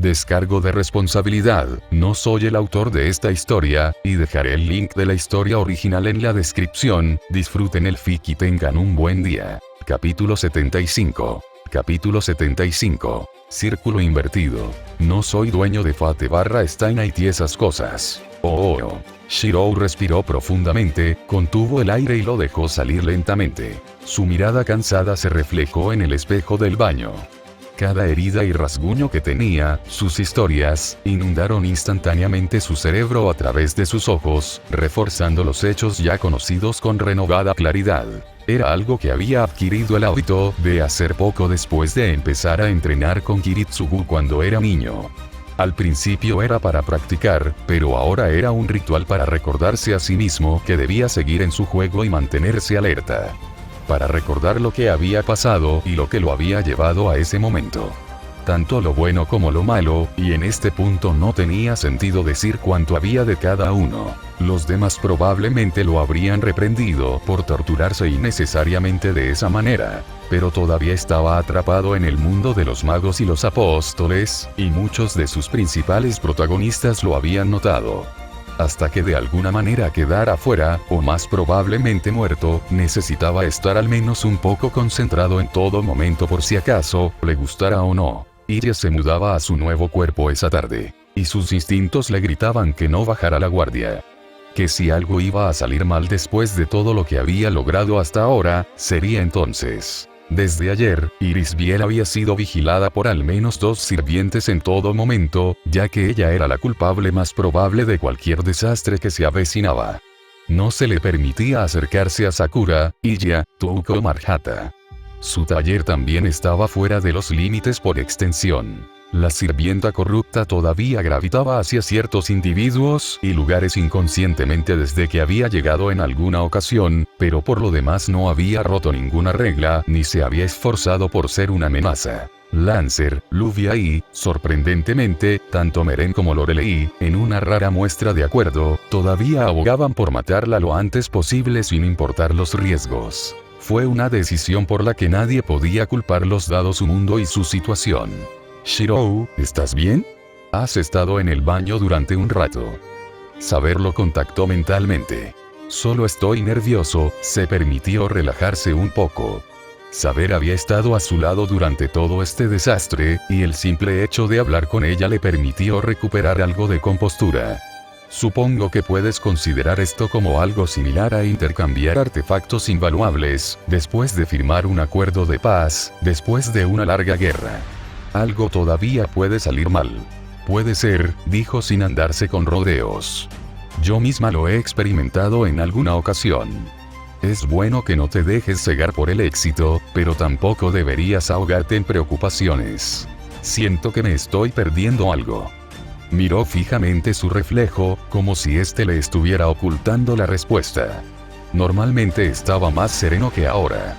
Descargo de responsabilidad, no soy el autor de esta historia, y dejaré el link de la historia original en la descripción. Disfruten el fic y tengan un buen día. Capítulo 75. Capítulo 75. Círculo invertido. No soy dueño de Fate/Steinite y esas cosas. Oh. Shirou respiró profundamente, contuvo el aire y lo dejó salir lentamente. Su mirada cansada se reflejó en el espejo del baño. Cada herida y rasguño que tenía, sus historias, inundaron instantáneamente su cerebro a través de sus ojos, reforzando los hechos ya conocidos con renovada claridad. Era algo que había adquirido el hábito de hacer poco después de empezar a entrenar con Kiritsugu cuando era niño. Al principio era para practicar, pero ahora era un ritual para recordarse a sí mismo que debía seguir en su juego y mantenerse alerta. Para recordar lo que había pasado y lo que lo había llevado a ese momento. Tanto lo bueno como lo malo, y en este punto no tenía sentido decir cuánto había de cada uno. Los demás probablemente lo habrían reprendido por torturarse innecesariamente de esa manera, pero todavía estaba atrapado en el mundo de los magos y los apóstoles, y muchos de sus principales protagonistas lo habían notado. Hasta que de alguna manera quedara fuera, o más probablemente muerto, necesitaba estar al menos un poco concentrado en todo momento por si acaso, le gustara o no. Iria se mudaba a su nuevo cuerpo esa tarde, y sus instintos le gritaban que no bajara la guardia. Que si algo iba a salir mal después de todo lo que había logrado hasta ahora, sería entonces. Desde ayer, Iris Biel había sido vigilada por al menos 2 sirvientes en todo momento, ya que ella era la culpable más probable de cualquier desastre que se avecinaba. No se le permitía acercarse a Sakura, Iya, Touko o Marjata. Su taller también estaba fuera de los límites por extensión. La sirvienta corrupta todavía gravitaba hacia ciertos individuos y lugares inconscientemente desde que había llegado en alguna ocasión, pero por lo demás no había roto ninguna regla ni se había esforzado por ser una amenaza. Lancer, Luvia y, sorprendentemente, tanto Meren como Lorelei, en una rara muestra de acuerdo, todavía abogaban por matarla lo antes posible sin importar los riesgos. Fue una decisión por la que nadie podía culparlos dado su mundo y su situación. Shirou, ¿estás bien? Has estado en el baño durante un rato. Saberlo contactó mentalmente. Solo estoy nervioso, se permitió relajarse un poco. Saber había estado a su lado durante todo este desastre, y el simple hecho de hablar con ella le permitió recuperar algo de compostura. Supongo que puedes considerar esto como algo similar a intercambiar artefactos invaluables, después de firmar un acuerdo de paz, después de una larga guerra. Algo todavía puede salir mal. Puede ser, dijo sin andarse con rodeos. Yo misma lo he experimentado en alguna ocasión. Es bueno que no te dejes cegar por el éxito, pero tampoco deberías ahogarte en preocupaciones. Siento que me estoy perdiendo algo. Miró fijamente su reflejo, como si éste le estuviera ocultando la respuesta. Normalmente estaba más sereno que ahora.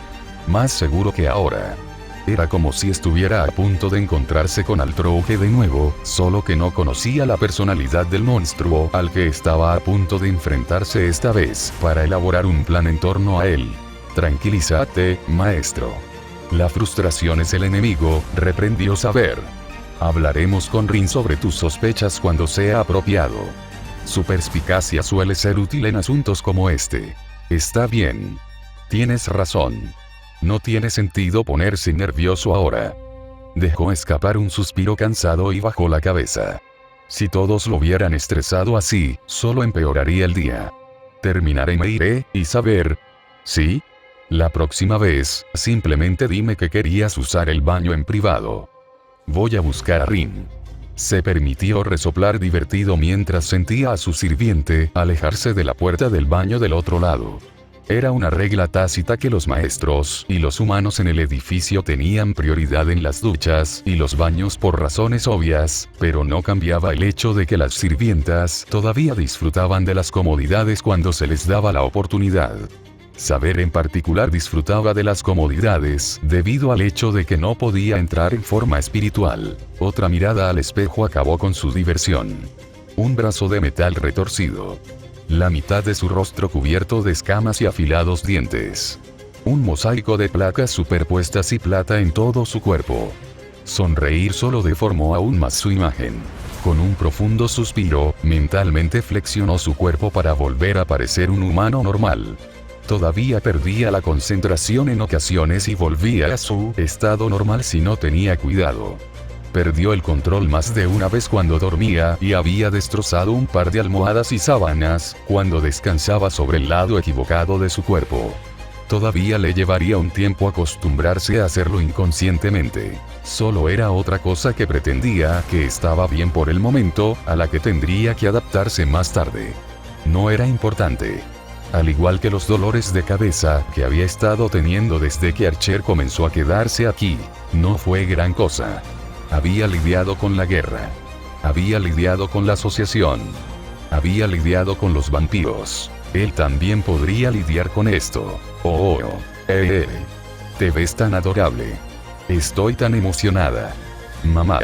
Más seguro que ahora. Era como si estuviera a punto de encontrarse con Altrouge de nuevo, solo que no conocía la personalidad del monstruo al que estaba a punto de enfrentarse esta vez para elaborar un plan en torno a él. Tranquilízate, maestro. La frustración es el enemigo, reprendió Saber. Hablaremos con Rin sobre tus sospechas cuando sea apropiado. Su perspicacia suele ser útil en asuntos como este. Está bien. Tienes razón. No tiene sentido ponerse nervioso ahora. Dejó escapar un suspiro cansado y bajó la cabeza. Si todos lo hubieran estresado así, solo empeoraría el día. Terminaré y me iré, y Saber. ¿Sí? La próxima vez, simplemente dime que querías usar el baño en privado. Voy a buscar a Rin. Se permitió resoplar divertido mientras sentía a su sirviente alejarse de la puerta del baño del otro lado. Era una regla tácita que los maestros y los humanos en el edificio tenían prioridad en las duchas y los baños por razones obvias, pero no cambiaba el hecho de que las sirvientas todavía disfrutaban de las comodidades cuando se les daba la oportunidad. Saber en particular disfrutaba de las comodidades debido al hecho de que no podía entrar en forma espiritual. Otra mirada al espejo acabó con su diversión. Un brazo de metal retorcido. La mitad de su rostro cubierto de escamas y afilados dientes. Un mosaico de placas superpuestas y plata en todo su cuerpo. Sonreír solo deformó aún más su imagen. Con un profundo suspiro, mentalmente flexionó su cuerpo para volver a parecer un humano normal. Todavía perdía la concentración en ocasiones y volvía a su estado normal si no tenía cuidado. Perdió el control más de una vez cuando dormía y había destrozado un par de almohadas y sábanas cuando descansaba sobre el lado equivocado de su cuerpo. Todavía le llevaría un tiempo acostumbrarse a hacerlo inconscientemente. Solo era otra cosa que pretendía que estaba bien por el momento, a la que tendría que adaptarse más tarde. No era importante. Al igual que los dolores de cabeza que había estado teniendo desde que Archer comenzó a quedarse aquí, no fue gran cosa. Había lidiado con la guerra. Había lidiado con la asociación. Había lidiado con los vampiros. Él también podría lidiar con esto. Te ves tan adorable. Estoy tan emocionada. Mamá.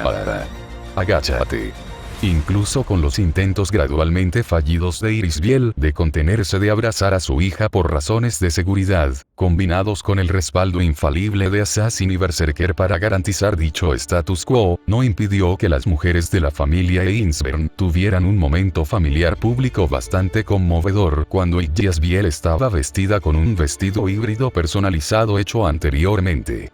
Agáchate. Incluso con los intentos gradualmente fallidos de Irisbiel de contenerse de abrazar a su hija por razones de seguridad, combinados con el respaldo infalible de Assassin y Berserker para garantizar dicho status quo, no impidió que las mujeres de la familia Ainsburn tuvieran un momento familiar público bastante conmovedor cuando Irisbiel estaba vestida con un vestido híbrido personalizado hecho anteriormente.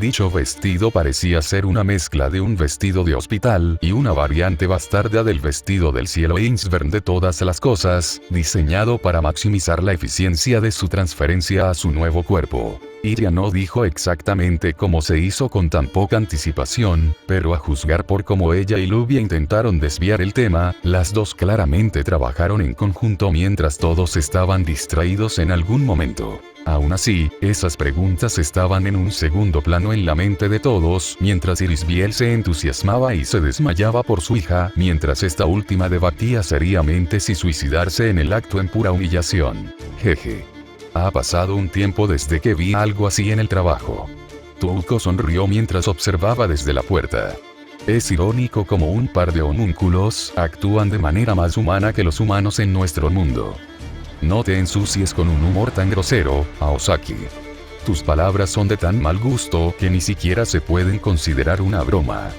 Dicho vestido parecía ser una mezcla de un vestido de hospital y una variante bastarda del vestido del cielo Ainsburn de todas las cosas, diseñado para maximizar la eficiencia de su transferencia a su nuevo cuerpo. Iria no dijo exactamente cómo se hizo con tan poca anticipación, pero a juzgar por cómo ella y Lubia intentaron desviar el tema, las dos claramente trabajaron en conjunto mientras todos estaban distraídos en algún momento. Aún así, esas preguntas estaban en un segundo plano en la mente de todos, mientras Irisbiel se entusiasmaba y se desmayaba por su hija, mientras esta última debatía seriamente si suicidarse en el acto en pura humillación. Jeje. Ha pasado un tiempo desde que vi algo así en el trabajo. Tuco sonrió mientras observaba desde la puerta. Es irónico como un par de homúnculos actúan de manera más humana que los humanos en nuestro mundo. No te ensucies con un humor tan grosero, Aosaki. Tus palabras son de tan mal gusto que ni siquiera se pueden considerar una broma.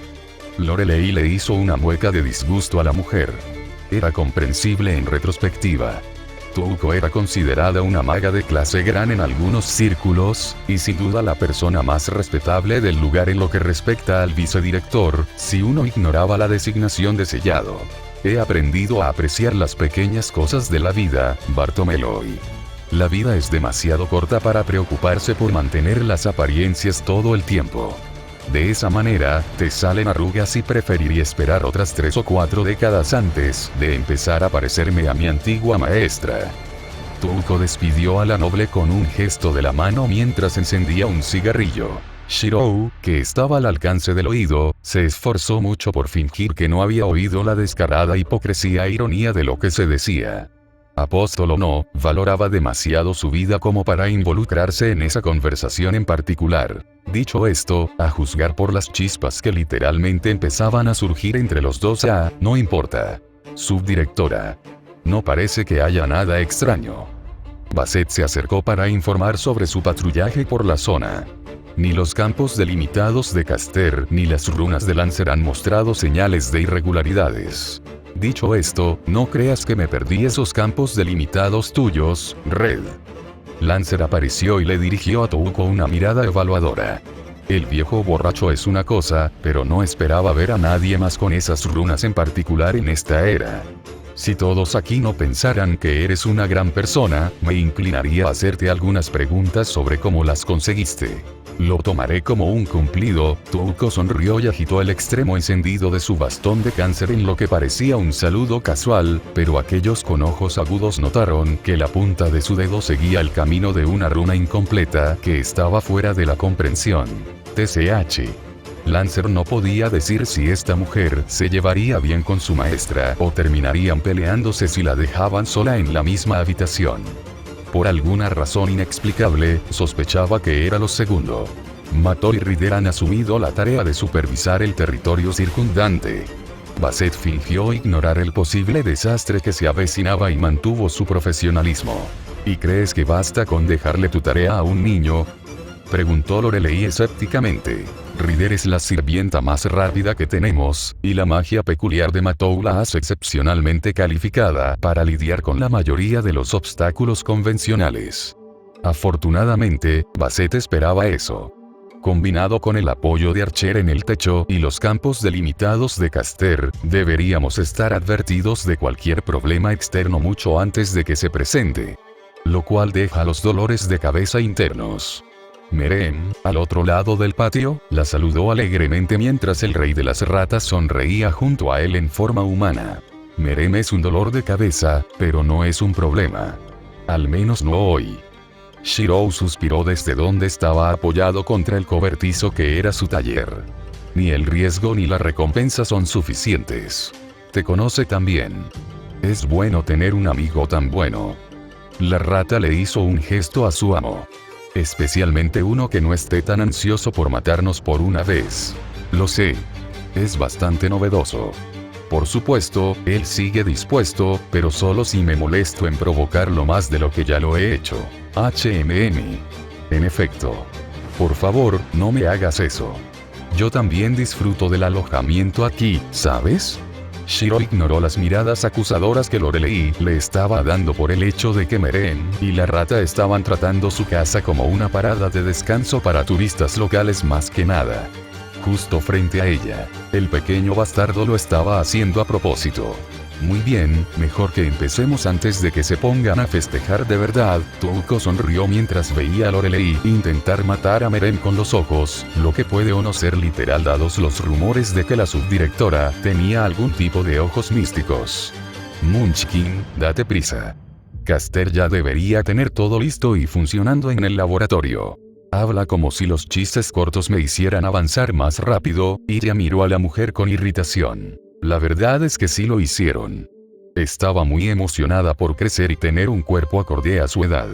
Lorelei le hizo una mueca de disgusto a la mujer. Era comprensible en retrospectiva. Tuco era considerada una maga de clase gran en algunos círculos, y sin duda la persona más respetable del lugar en lo que respecta al vicedirector, si uno ignoraba la designación de sellado. He aprendido a apreciar las pequeñas cosas de la vida, Bartomeloy. La vida es demasiado corta para preocuparse por mantener las apariencias todo el tiempo. De esa manera, te salen arrugas y preferiría esperar otras 3 o 4 décadas antes de empezar a parecerme a mi antigua maestra. Tuco despidió a la noble con un gesto de la mano mientras encendía un cigarrillo. Shirou, que estaba al alcance del oído, se esforzó mucho por fingir que no había oído la descarada hipocresía e ironía de lo que se decía. Apóstolo no valoraba demasiado su vida como para involucrarse en esa conversación en particular. Dicho esto, a juzgar por las chispas que literalmente empezaban a surgir entre los dos, no importa. Subdirectora. No parece que haya nada extraño. Basset se acercó para informar sobre su patrullaje por la zona. Ni los campos delimitados de Caster ni las runas de Lancer han mostrado señales de irregularidades. Dicho esto, no creas que me perdí esos campos delimitados tuyos, Red. Lancer apareció y le dirigió a Touko una mirada evaluadora. El viejo borracho es una cosa, pero no esperaba ver a nadie más con esas runas en particular en esta era. Si todos aquí no pensaran que eres una gran persona, me inclinaría a hacerte algunas preguntas sobre cómo las conseguiste. Lo tomaré como un cumplido. Touko sonrió y agitó el extremo encendido de su bastón de cáncer en lo que parecía un saludo casual, pero aquellos con ojos agudos notaron que la punta de su dedo seguía el camino de una runa incompleta que estaba fuera de la comprensión. TCH. Lancer no podía decir si esta mujer se llevaría bien con su maestra o terminarían peleándose si la dejaban sola en la misma habitación. Por alguna razón inexplicable, sospechaba que era lo segundo. Mator y Rider han asumido la tarea de supervisar el territorio circundante. Basset fingió ignorar el posible desastre que se avecinaba y mantuvo su profesionalismo. ¿Y crees que basta con dejarle tu tarea a un niño?, preguntó Lorelei escépticamente. Rider es la sirvienta más rápida que tenemos, y la magia peculiar de Matou la hace excepcionalmente calificada para lidiar con la mayoría de los obstáculos convencionales. Afortunadamente, Basset esperaba eso. Combinado con el apoyo de Archer en el techo y los campos delimitados de Caster, deberíamos estar advertidos de cualquier problema externo mucho antes de que se presente. Lo cual deja los dolores de cabeza internos. Merem, al otro lado del patio, la saludó alegremente mientras el rey de las ratas sonreía junto a él en forma humana. Merem es un dolor de cabeza, pero no es un problema. Al menos no hoy. Shirou suspiró desde donde estaba apoyado contra el cobertizo que era su taller. Ni el riesgo ni la recompensa son suficientes. Te conoce tan bien. Es bueno tener un amigo tan bueno. La rata le hizo un gesto a su amo. Especialmente uno que no esté tan ansioso por matarnos por una vez. Lo sé. Es bastante novedoso. Por supuesto, él sigue dispuesto, pero solo si me molesto en provocarlo más de lo que ya lo he hecho. En efecto. Por favor, no me hagas eso. Yo también disfruto del alojamiento aquí, ¿sabes? Shiro ignoró las miradas acusadoras que Lorelei le estaba dando por el hecho de que Merem y la rata estaban tratando su casa como una parada de descanso para turistas locales más que nada. Justo frente a ella, el pequeño bastardo lo estaba haciendo a propósito. Muy bien, mejor que empecemos antes de que se pongan a festejar de verdad. Touko sonrió mientras veía a Lorelei intentar matar a Merem con los ojos, lo que puede o no ser literal dados los rumores de que la subdirectora tenía algún tipo de ojos místicos. Munchkin, date prisa. Caster ya debería tener todo listo y funcionando en el laboratorio. Habla como si los chistes cortos me hicieran avanzar más rápido, y ya miró a la mujer con irritación. La verdad es que sí lo hicieron. Estaba muy emocionada por crecer y tener un cuerpo acorde a su edad.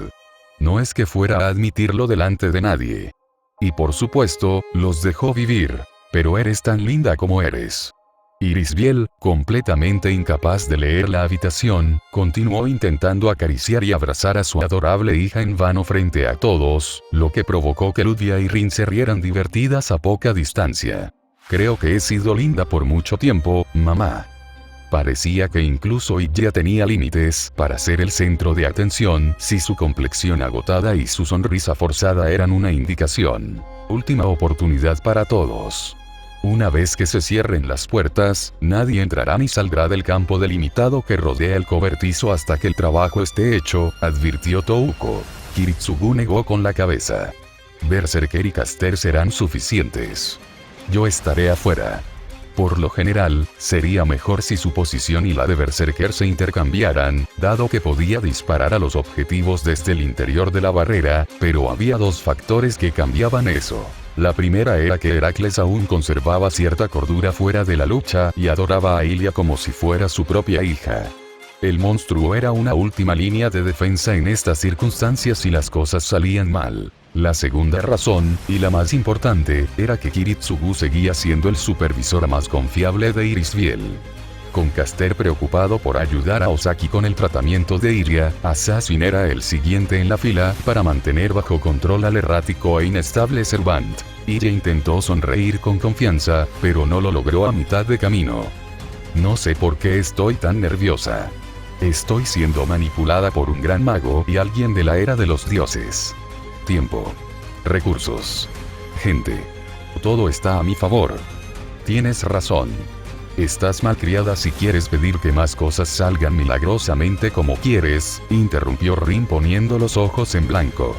No es que fuera a admitirlo delante de nadie. Y por supuesto, los dejó vivir. Pero eres tan linda como eres. Irisbiel, completamente incapaz de leer la habitación, continuó intentando acariciar y abrazar a su adorable hija en vano frente a todos, lo que provocó que Ludia y Rin se rieran divertidas a poca distancia. Creo que he sido linda por mucho tiempo, mamá. Parecía que incluso ella tenía límites para ser el centro de atención, si su complexión agotada y su sonrisa forzada eran una indicación. Última oportunidad para todos. Una vez que se cierren las puertas, nadie entrará ni saldrá del campo delimitado que rodea el cobertizo hasta que el trabajo esté hecho, advirtió Touko. Kiritsugu negó con la cabeza. Berserker y Caster serán suficientes. Yo estaré afuera. Por lo general, sería mejor si su posición y la de Berserker se intercambiaran, dado que podía disparar a los objetivos desde el interior de la barrera, pero había dos factores que cambiaban eso. La primera era que Heracles aún conservaba cierta cordura fuera de la lucha y adoraba a Ilia como si fuera su propia hija. El monstruo era una última línea de defensa en estas circunstancias si las cosas salían mal. La segunda razón, y la más importante, era que Kiritsugu seguía siendo el supervisor más confiable de Irisbiel. Con Caster preocupado por ayudar a Osaki con el tratamiento de Iria, Assassin era el siguiente en la fila para mantener bajo control al errático e inestable Servant. Iria intentó sonreír con confianza, pero no lo logró a mitad de camino. No sé por qué estoy tan nerviosa. Estoy siendo manipulada por un gran mago y alguien de la era de los dioses. Tiempo. Recursos. Gente. Todo está a mi favor. Tienes razón. Estás malcriada si quieres pedir que más cosas salgan milagrosamente como quieres, interrumpió Rin poniendo los ojos en blanco.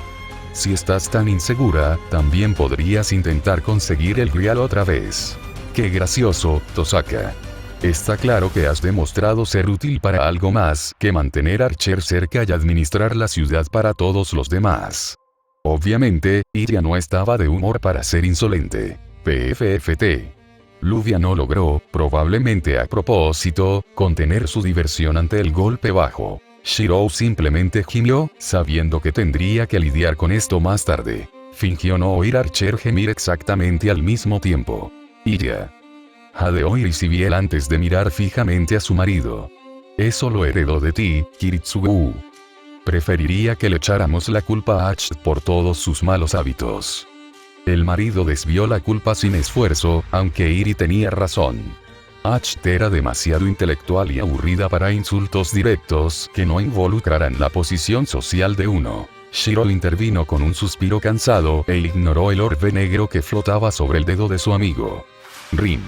Si estás tan insegura, también podrías intentar conseguir el Grial otra vez. Qué gracioso, Tosaka. Está claro que has demostrado ser útil para algo más que mantener a Archer cerca y administrar la ciudad para todos los demás. Obviamente, Iria no estaba de humor para ser insolente. PFFT. Luvia no logró, probablemente a propósito, contener su diversión ante el golpe bajo. Shirou simplemente gimió, sabiendo que tendría que lidiar con esto más tarde. Fingió no oír a Archer gemir exactamente al mismo tiempo. Iria. Jadeó Irisbiel antes de mirar fijamente a su marido. Eso lo heredó de ti, Kiritsugu. Preferiría que le echáramos la culpa a Ash por todos sus malos hábitos. El marido desvió la culpa sin esfuerzo, aunque Iri tenía razón. Acht era demasiado intelectual y aburrida para insultos directos que no involucraran la posición social de uno. Shiro intervino con un suspiro cansado e ignoró el orbe negro que flotaba sobre el dedo de su amigo. Rin.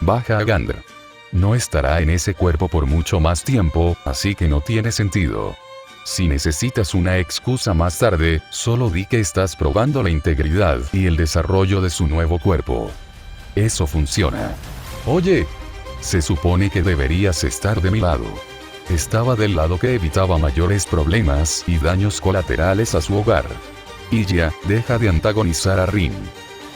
Baja a Gander. No estará en ese cuerpo por mucho más tiempo, así que no tiene sentido. Si necesitas una excusa más tarde, solo di que estás probando la integridad y el desarrollo de su nuevo cuerpo. Eso funciona. Oye, se supone que deberías estar de mi lado. Estaba del lado que evitaba mayores problemas y daños colaterales a su hogar. Iya, deja de antagonizar a Rin.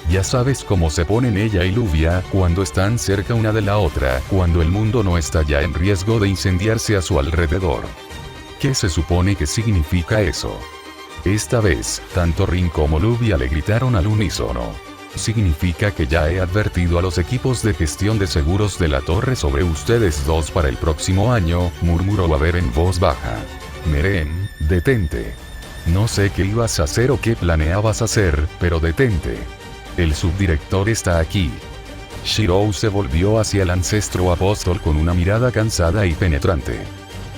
Ya sabes cómo se ponen ella y Luvia cuando están cerca una de la otra, cuando el mundo no está ya en riesgo de incendiarse a su alrededor. ¿Qué se supone que significa eso? Esta vez, tanto Rin como Luvia le gritaron al unísono. Significa que ya he advertido a los equipos de gestión de seguros de la torre sobre ustedes dos para el próximo año, murmuró Waver en voz baja. Meren, detente. No sé qué ibas a hacer o qué planeabas hacer, pero detente. El subdirector está aquí. Shirou se volvió hacia el ancestro apóstol con una mirada cansada y penetrante.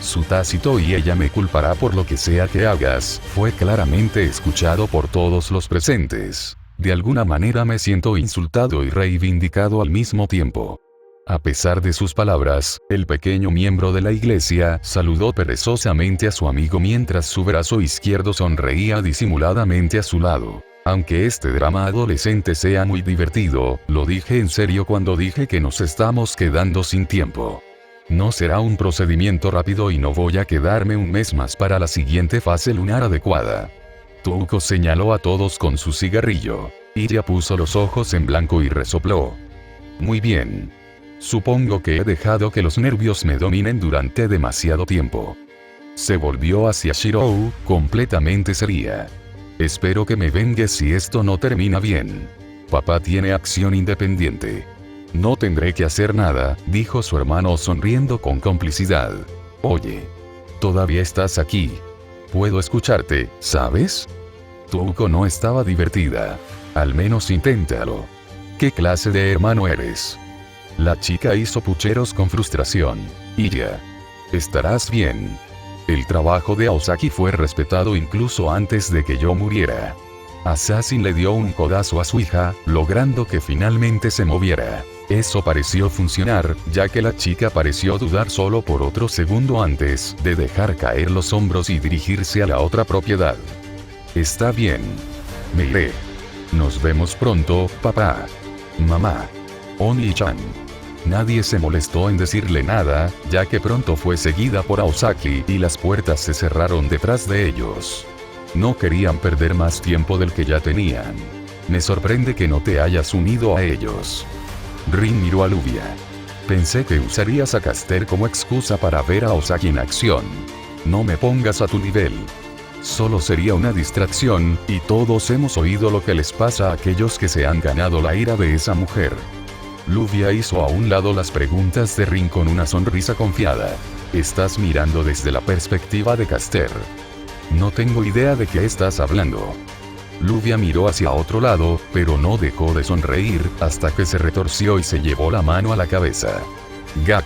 Su tácito "y ella me culpará por lo que sea que hagas" fue claramente escuchado por todos los presentes. De alguna manera me siento insultado y reivindicado al mismo tiempo. A pesar de sus palabras, el pequeño miembro de la iglesia saludó perezosamente a su amigo mientras su brazo izquierdo sonreía disimuladamente a su lado. Aunque este drama adolescente sea muy divertido, lo dije en serio cuando dije que nos estamos quedando sin tiempo. No será un procedimiento rápido y no voy a quedarme un mes más para la siguiente fase lunar adecuada. Touko señaló a todos con su cigarrillo. Iya puso los ojos en blanco y resopló. Muy bien. Supongo que he dejado que los nervios me dominen durante demasiado tiempo. Se volvió hacia Shirou, completamente seria. Espero que me vengues si esto no termina bien. Papá tiene acción independiente. No tendré que hacer nada, dijo su hermano sonriendo con complicidad. Oye. Todavía estás aquí. Puedo escucharte, ¿sabes? Touko no estaba divertida. Al menos inténtalo. ¿Qué clase de hermano eres? La chica hizo pucheros con frustración. Iya. Estarás bien. El trabajo de Aosaki fue respetado incluso antes de que yo muriera. Assassin le dio un codazo a su hija, logrando que finalmente se moviera. Eso pareció funcionar, ya que la chica pareció dudar solo por otro segundo antes de dejar caer los hombros y dirigirse a la otra propiedad. Está bien. Me iré. Nos vemos pronto, papá. Mamá. Oni-chan. Nadie se molestó en decirle nada, ya que pronto fue seguida por Aosaki y las puertas se cerraron detrás de ellos. No querían perder más tiempo del que ya tenían. Me sorprende que no te hayas unido a ellos. Rin miró a Luvia. Pensé que usarías a Caster como excusa para ver a Aosaki en acción. No me pongas a tu nivel. Solo sería una distracción, y todos hemos oído lo que les pasa a aquellos que se han ganado la ira de esa mujer. Luvia hizo a un lado las preguntas de Rin con una sonrisa confiada. Estás mirando desde la perspectiva de Caster. No tengo idea de qué estás hablando. Luvia miró hacia otro lado, pero no dejó de sonreír, hasta que se retorció y se llevó la mano a la cabeza. Gak.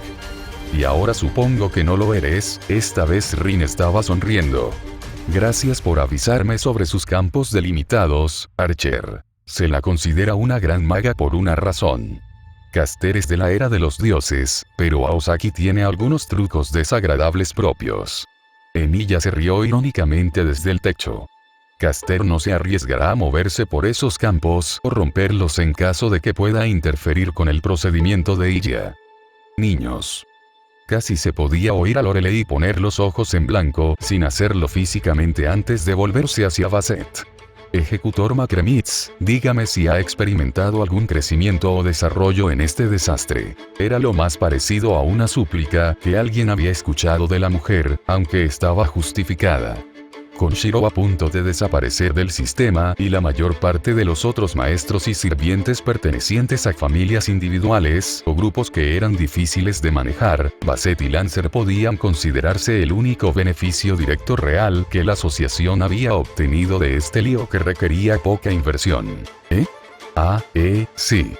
Y ahora supongo que no lo eres, esta vez Rin estaba sonriendo. Gracias por avisarme sobre sus campos delimitados, Archer. Se la considera una gran maga por una razón. Caster es de la era de los dioses, pero Aosaki tiene algunos trucos desagradables propios. Emilia se rió irónicamente desde el techo. Caster no se arriesgará a moverse por esos campos o romperlos en caso de que pueda interferir con el procedimiento de Iya. Niños. Casi se podía oír a Lorelei poner los ojos en blanco sin hacerlo físicamente antes de volverse hacia Basset. Ejecutor Macremitz, dígame si ha experimentado algún crecimiento o desarrollo en este desastre. Era lo más parecido a una súplica que alguien había escuchado de la mujer, aunque estaba justificada. Con Shiro a punto de desaparecer del sistema y la mayor parte de los otros maestros y sirvientes pertenecientes a familias individuales o grupos que eran difíciles de manejar, Basset y Lancer podían considerarse el único beneficio directo real que la asociación había obtenido de este lío que requería poca inversión. Sí.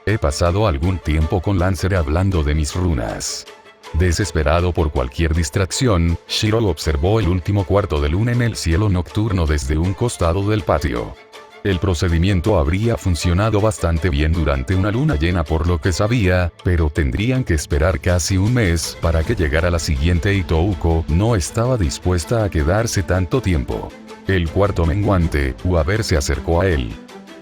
He pasado algún tiempo con Lancer hablando de mis runas. Desesperado por cualquier distracción, Shiro observó el último cuarto de luna en el cielo nocturno desde un costado del patio. El procedimiento habría funcionado bastante bien durante una luna llena por lo que sabía, pero tendrían que esperar casi un mes para que llegara la siguiente y Touko no estaba dispuesta a quedarse tanto tiempo. El cuarto menguante, Uaber se acercó a él.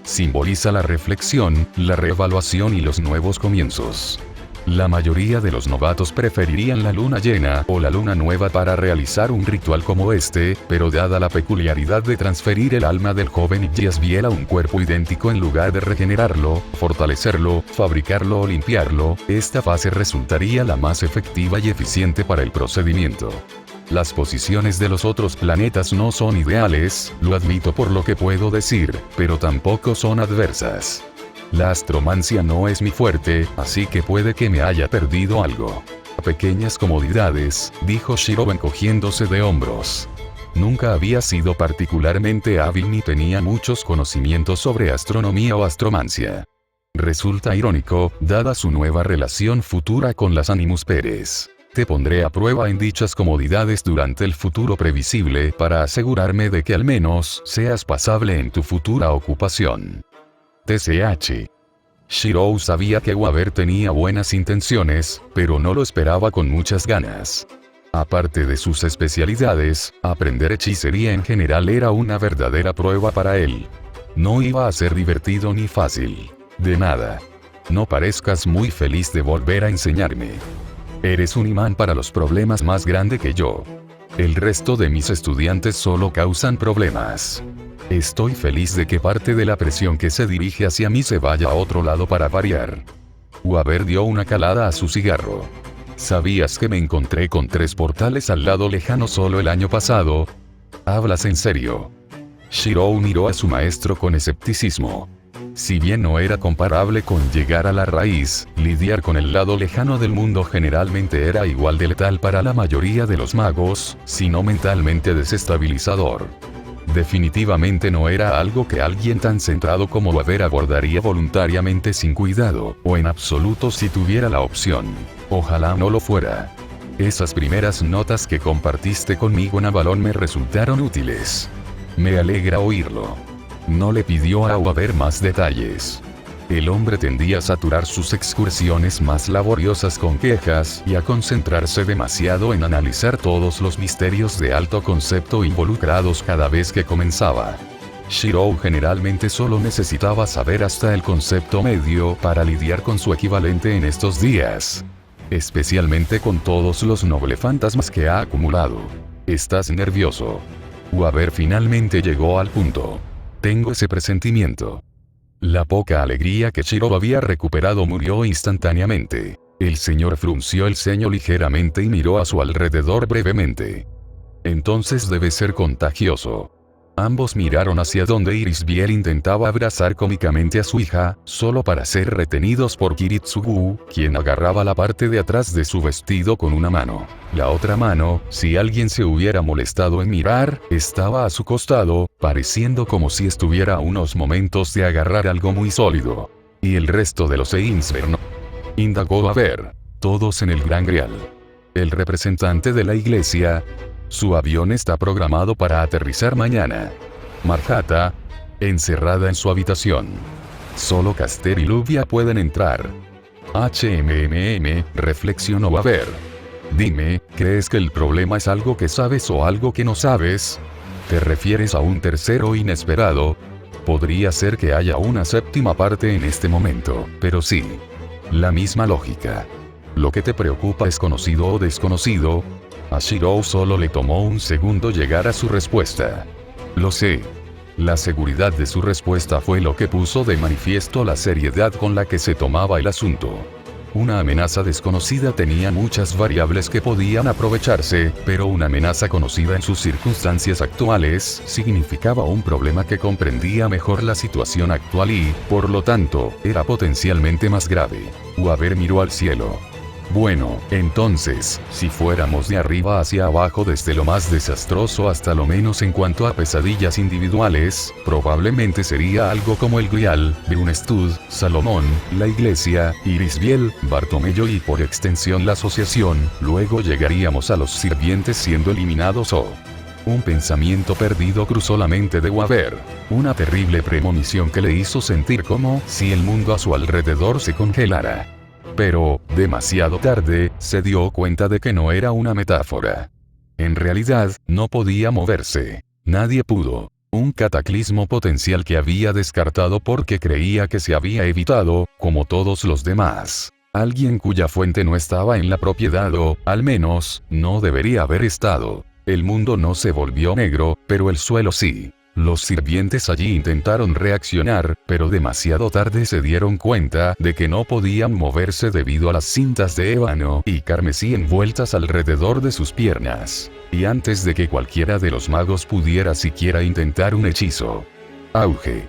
Simboliza la reflexión, la reevaluación y los nuevos comienzos. La mayoría de los novatos preferirían la luna llena o la luna nueva para realizar un ritual como este, pero dada la peculiaridad de transferir el alma del joven Yasbiel a un cuerpo idéntico en lugar de regenerarlo, fortalecerlo, fabricarlo o limpiarlo, esta fase resultaría la más efectiva y eficiente para el procedimiento. Las posiciones de los otros planetas no son ideales, lo admito por lo que puedo decir, pero tampoco son adversas. La astromancia no es mi fuerte, así que puede que me haya perdido algo. Pequeñas comodidades, dijo Shiro encogiéndose de hombros. Nunca había sido particularmente hábil ni tenía muchos conocimientos sobre astronomía o astromancia. Resulta irónico, dada su nueva relación futura con las Animus Pérez. Te pondré a prueba en dichas comodidades durante el futuro previsible para asegurarme de que al menos seas pasable en tu futura ocupación. TCH. Shiro sabía que Uaber tenía buenas intenciones, pero no lo esperaba con muchas ganas. Aparte de sus especialidades, aprender hechicería en general era una verdadera prueba para él. No iba a ser divertido ni fácil. De nada. No parezcas muy feliz de volver a enseñarme. Eres un imán para los problemas más grande que yo. El resto de mis estudiantes solo causan problemas. Estoy feliz de que parte de la presión que se dirige hacia mí se vaya a otro lado para variar. Uaber dio una calada a su cigarro. ¿Sabías que me encontré con 3 portales al lado lejano solo el año pasado? ¿Hablas en serio? Shiro miró a su maestro con escepticismo. Si bien no era comparable con llegar a la raíz, lidiar con el lado lejano del mundo generalmente era igual de letal para la mayoría de los magos, sino mentalmente desestabilizador. Definitivamente no era algo que alguien tan centrado como Uaber abordaría voluntariamente sin cuidado, o en absoluto si tuviera la opción. Ojalá no lo fuera. Esas primeras notas que compartiste conmigo en Avalon me resultaron útiles. Me alegra oírlo. No le pidió a Uaber más detalles. El hombre tendía a saturar sus excursiones más laboriosas con quejas y a concentrarse demasiado en analizar todos los misterios de alto concepto involucrados cada vez que comenzaba. Shiro generalmente solo necesitaba saber hasta el concepto medio para lidiar con su equivalente en estos días. Especialmente con todos los noble fantasmas que ha acumulado. ¿Estás nervioso? Uaber finalmente llegó al punto. Tengo ese presentimiento. La poca alegría que Shiro había recuperado murió instantáneamente. El señor frunció el ceño ligeramente y miró a su alrededor brevemente. Entonces debe ser contagioso. Ambos miraron hacia donde Irisbiel intentaba abrazar cómicamente a su hija, solo para ser retenidos por Kiritsugu, quien agarraba la parte de atrás de su vestido con una mano. La otra mano, si alguien se hubiera molestado en mirar, estaba a su costado, pareciendo como si estuviera a unos momentos de agarrar algo muy sólido. ¿Y el resto de los Einsver? Indagó Uaber. Todos en el Gran Grial. El representante de la iglesia. Su avión está programado para aterrizar mañana. Marjata, encerrada en su habitación. Solo Caster y Luvia pueden entrar. Reflexionó Uaber. Dime, ¿crees que el problema es algo que sabes o algo que no sabes? ¿Te refieres a un tercero inesperado? Podría ser que haya una séptima parte en este momento, pero sí. La misma lógica. Lo que te preocupa es conocido o desconocido. A Shiro solo le tomó un segundo llegar a su respuesta. Lo sé. La seguridad de su respuesta fue lo que puso de manifiesto la seriedad con la que se tomaba el asunto. Una amenaza desconocida tenía muchas variables que podían aprovecharse, pero una amenaza conocida en sus circunstancias actuales significaba un problema que comprendía mejor la situación actual y, por lo tanto, era potencialmente más grave. Weaver miró al cielo. Bueno, entonces, si fuéramos de arriba hacia abajo desde lo más desastroso hasta lo menos en cuanto a pesadillas individuales, probablemente sería algo como el Grial, Brunstud, Salomón, la Iglesia, Irisbiel, Bartomeu y por extensión la asociación, luego llegaríamos a los sirvientes siendo eliminados o... Un pensamiento perdido cruzó la mente de Weaver. Una terrible premonición que le hizo sentir como si el mundo a su alrededor se congelara. Pero, demasiado tarde, se dio cuenta de que no era una metáfora. En realidad, no podía moverse. Nadie pudo. Un cataclismo potencial que había descartado porque creía que se había evitado, como todos los demás. Alguien cuya fuente no estaba en la propiedad o, al menos, no debería haber estado. El mundo no se volvió negro, pero el suelo sí. Los sirvientes allí intentaron reaccionar, pero demasiado tarde se dieron cuenta de que no podían moverse debido a las cintas de ébano y carmesí envueltas alrededor de sus piernas. Y antes de que cualquiera de los magos pudiera siquiera intentar un hechizo. Auge.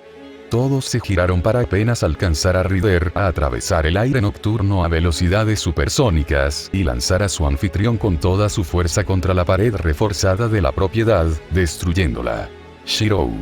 Todos se giraron para apenas alcanzar a Ryder a atravesar el aire nocturno a velocidades supersónicas y lanzar a su anfitrión con toda su fuerza contra la pared reforzada de la propiedad, destruyéndola. Shirou.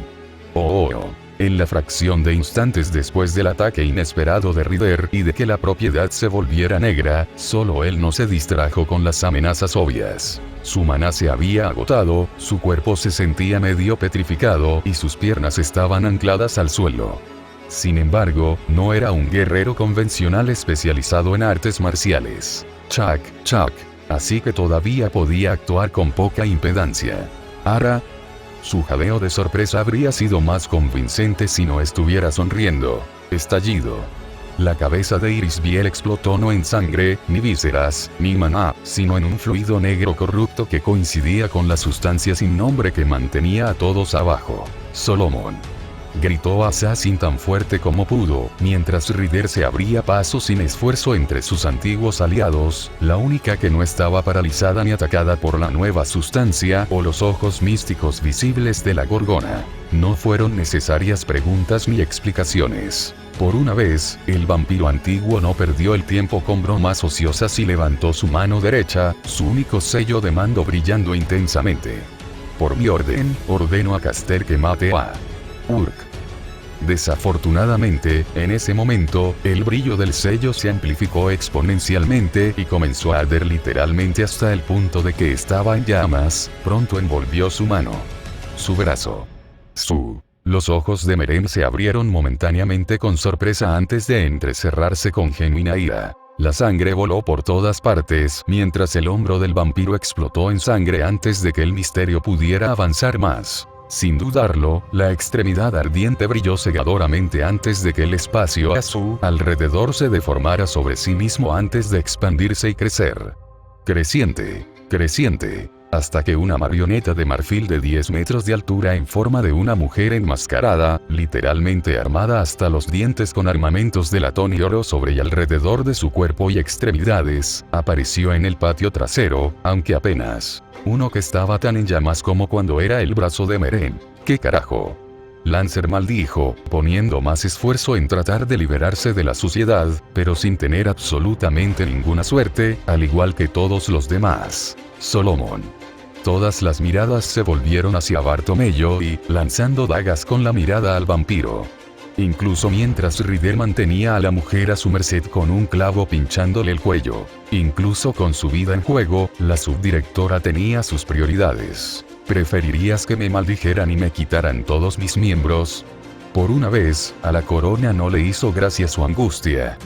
En la fracción de instantes después del ataque inesperado de Ryder y de que la propiedad se volviera negra, solo él no se distrajo con las amenazas obvias. Su maná se había agotado, su cuerpo se sentía medio petrificado y sus piernas estaban ancladas al suelo. Sin embargo, no era un guerrero convencional especializado en artes marciales. Chuck. Así que todavía podía actuar con poca impedancia. Ara. Su jadeo de sorpresa habría sido más convincente si no estuviera sonriendo. Estallido. La cabeza de Irisbiel explotó no en sangre, ni vísceras, ni maná, sino en un fluido negro corrupto que coincidía con la sustancia sin nombre que mantenía a todos abajo. Solomon. Gritó Assassin tan fuerte como pudo, mientras Ryder se abría paso sin esfuerzo entre sus antiguos aliados, la única que no estaba paralizada ni atacada por la nueva sustancia o los ojos místicos visibles de la Gorgona. No fueron necesarias preguntas ni explicaciones. Por una vez, el vampiro antiguo no perdió el tiempo con bromas ociosas y levantó su mano derecha, su único sello de mando brillando intensamente. Por mi orden, ordeno a Caster que mate a Urk. Desafortunadamente, en ese momento, el brillo del sello se amplificó exponencialmente y comenzó a arder literalmente hasta el punto de que estaba en llamas. Pronto envolvió su mano. Su brazo. Los ojos de Meren se abrieron momentáneamente con sorpresa antes de entrecerrarse con genuina ira. La sangre voló por todas partes mientras el hombro del vampiro explotó en sangre antes de que el misterio pudiera avanzar más. Sin dudarlo, la extremidad ardiente brilló cegadoramente antes de que el espacio a su alrededor se deformara sobre sí mismo antes de expandirse y crecer. Creciente, hasta que una marioneta de marfil de 10 metros de altura en forma de una mujer enmascarada, literalmente armada hasta los dientes con armamentos de latón y oro sobre y alrededor de su cuerpo y extremidades, apareció en el patio trasero, aunque apenas. Uno que estaba tan en llamas como cuando era el brazo de Meren. ¿Qué carajo? Lancer maldijo, poniendo más esfuerzo en tratar de liberarse de la suciedad, pero sin tener absolutamente ninguna suerte, al igual que todos los demás. Solomon. Todas las miradas se volvieron hacia Bartomeu y, lanzando dagas con la mirada al vampiro. Incluso mientras Ryder mantenía a la mujer a su merced con un clavo pinchándole el cuello. Incluso con su vida en juego, la subdirectora tenía sus prioridades. ¿Preferirías que me maldijeran y me quitaran todos mis miembros? Por una vez, a la corona no le hizo gracia su angustia.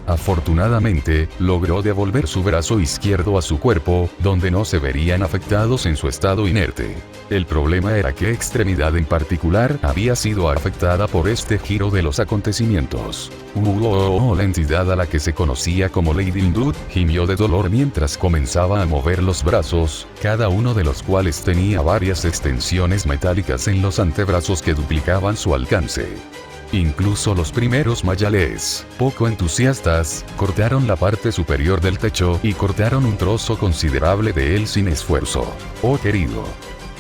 Afortunadamente, logró devolver su brazo izquierdo a su cuerpo, donde no se verían afectados en su estado inerte. El problema era qué extremidad en particular había sido afectada por este giro de los acontecimientos. La entidad a la que se conocía como Lady Indud gimió de dolor mientras comenzaba a mover los brazos, cada uno de los cuales tenía varias extensiones metálicas en los antebrazos que duplicaban su alcance. Incluso los primeros mayales, poco entusiastas, cortaron la parte superior del techo y cortaron un trozo considerable de él sin esfuerzo. Oh querido.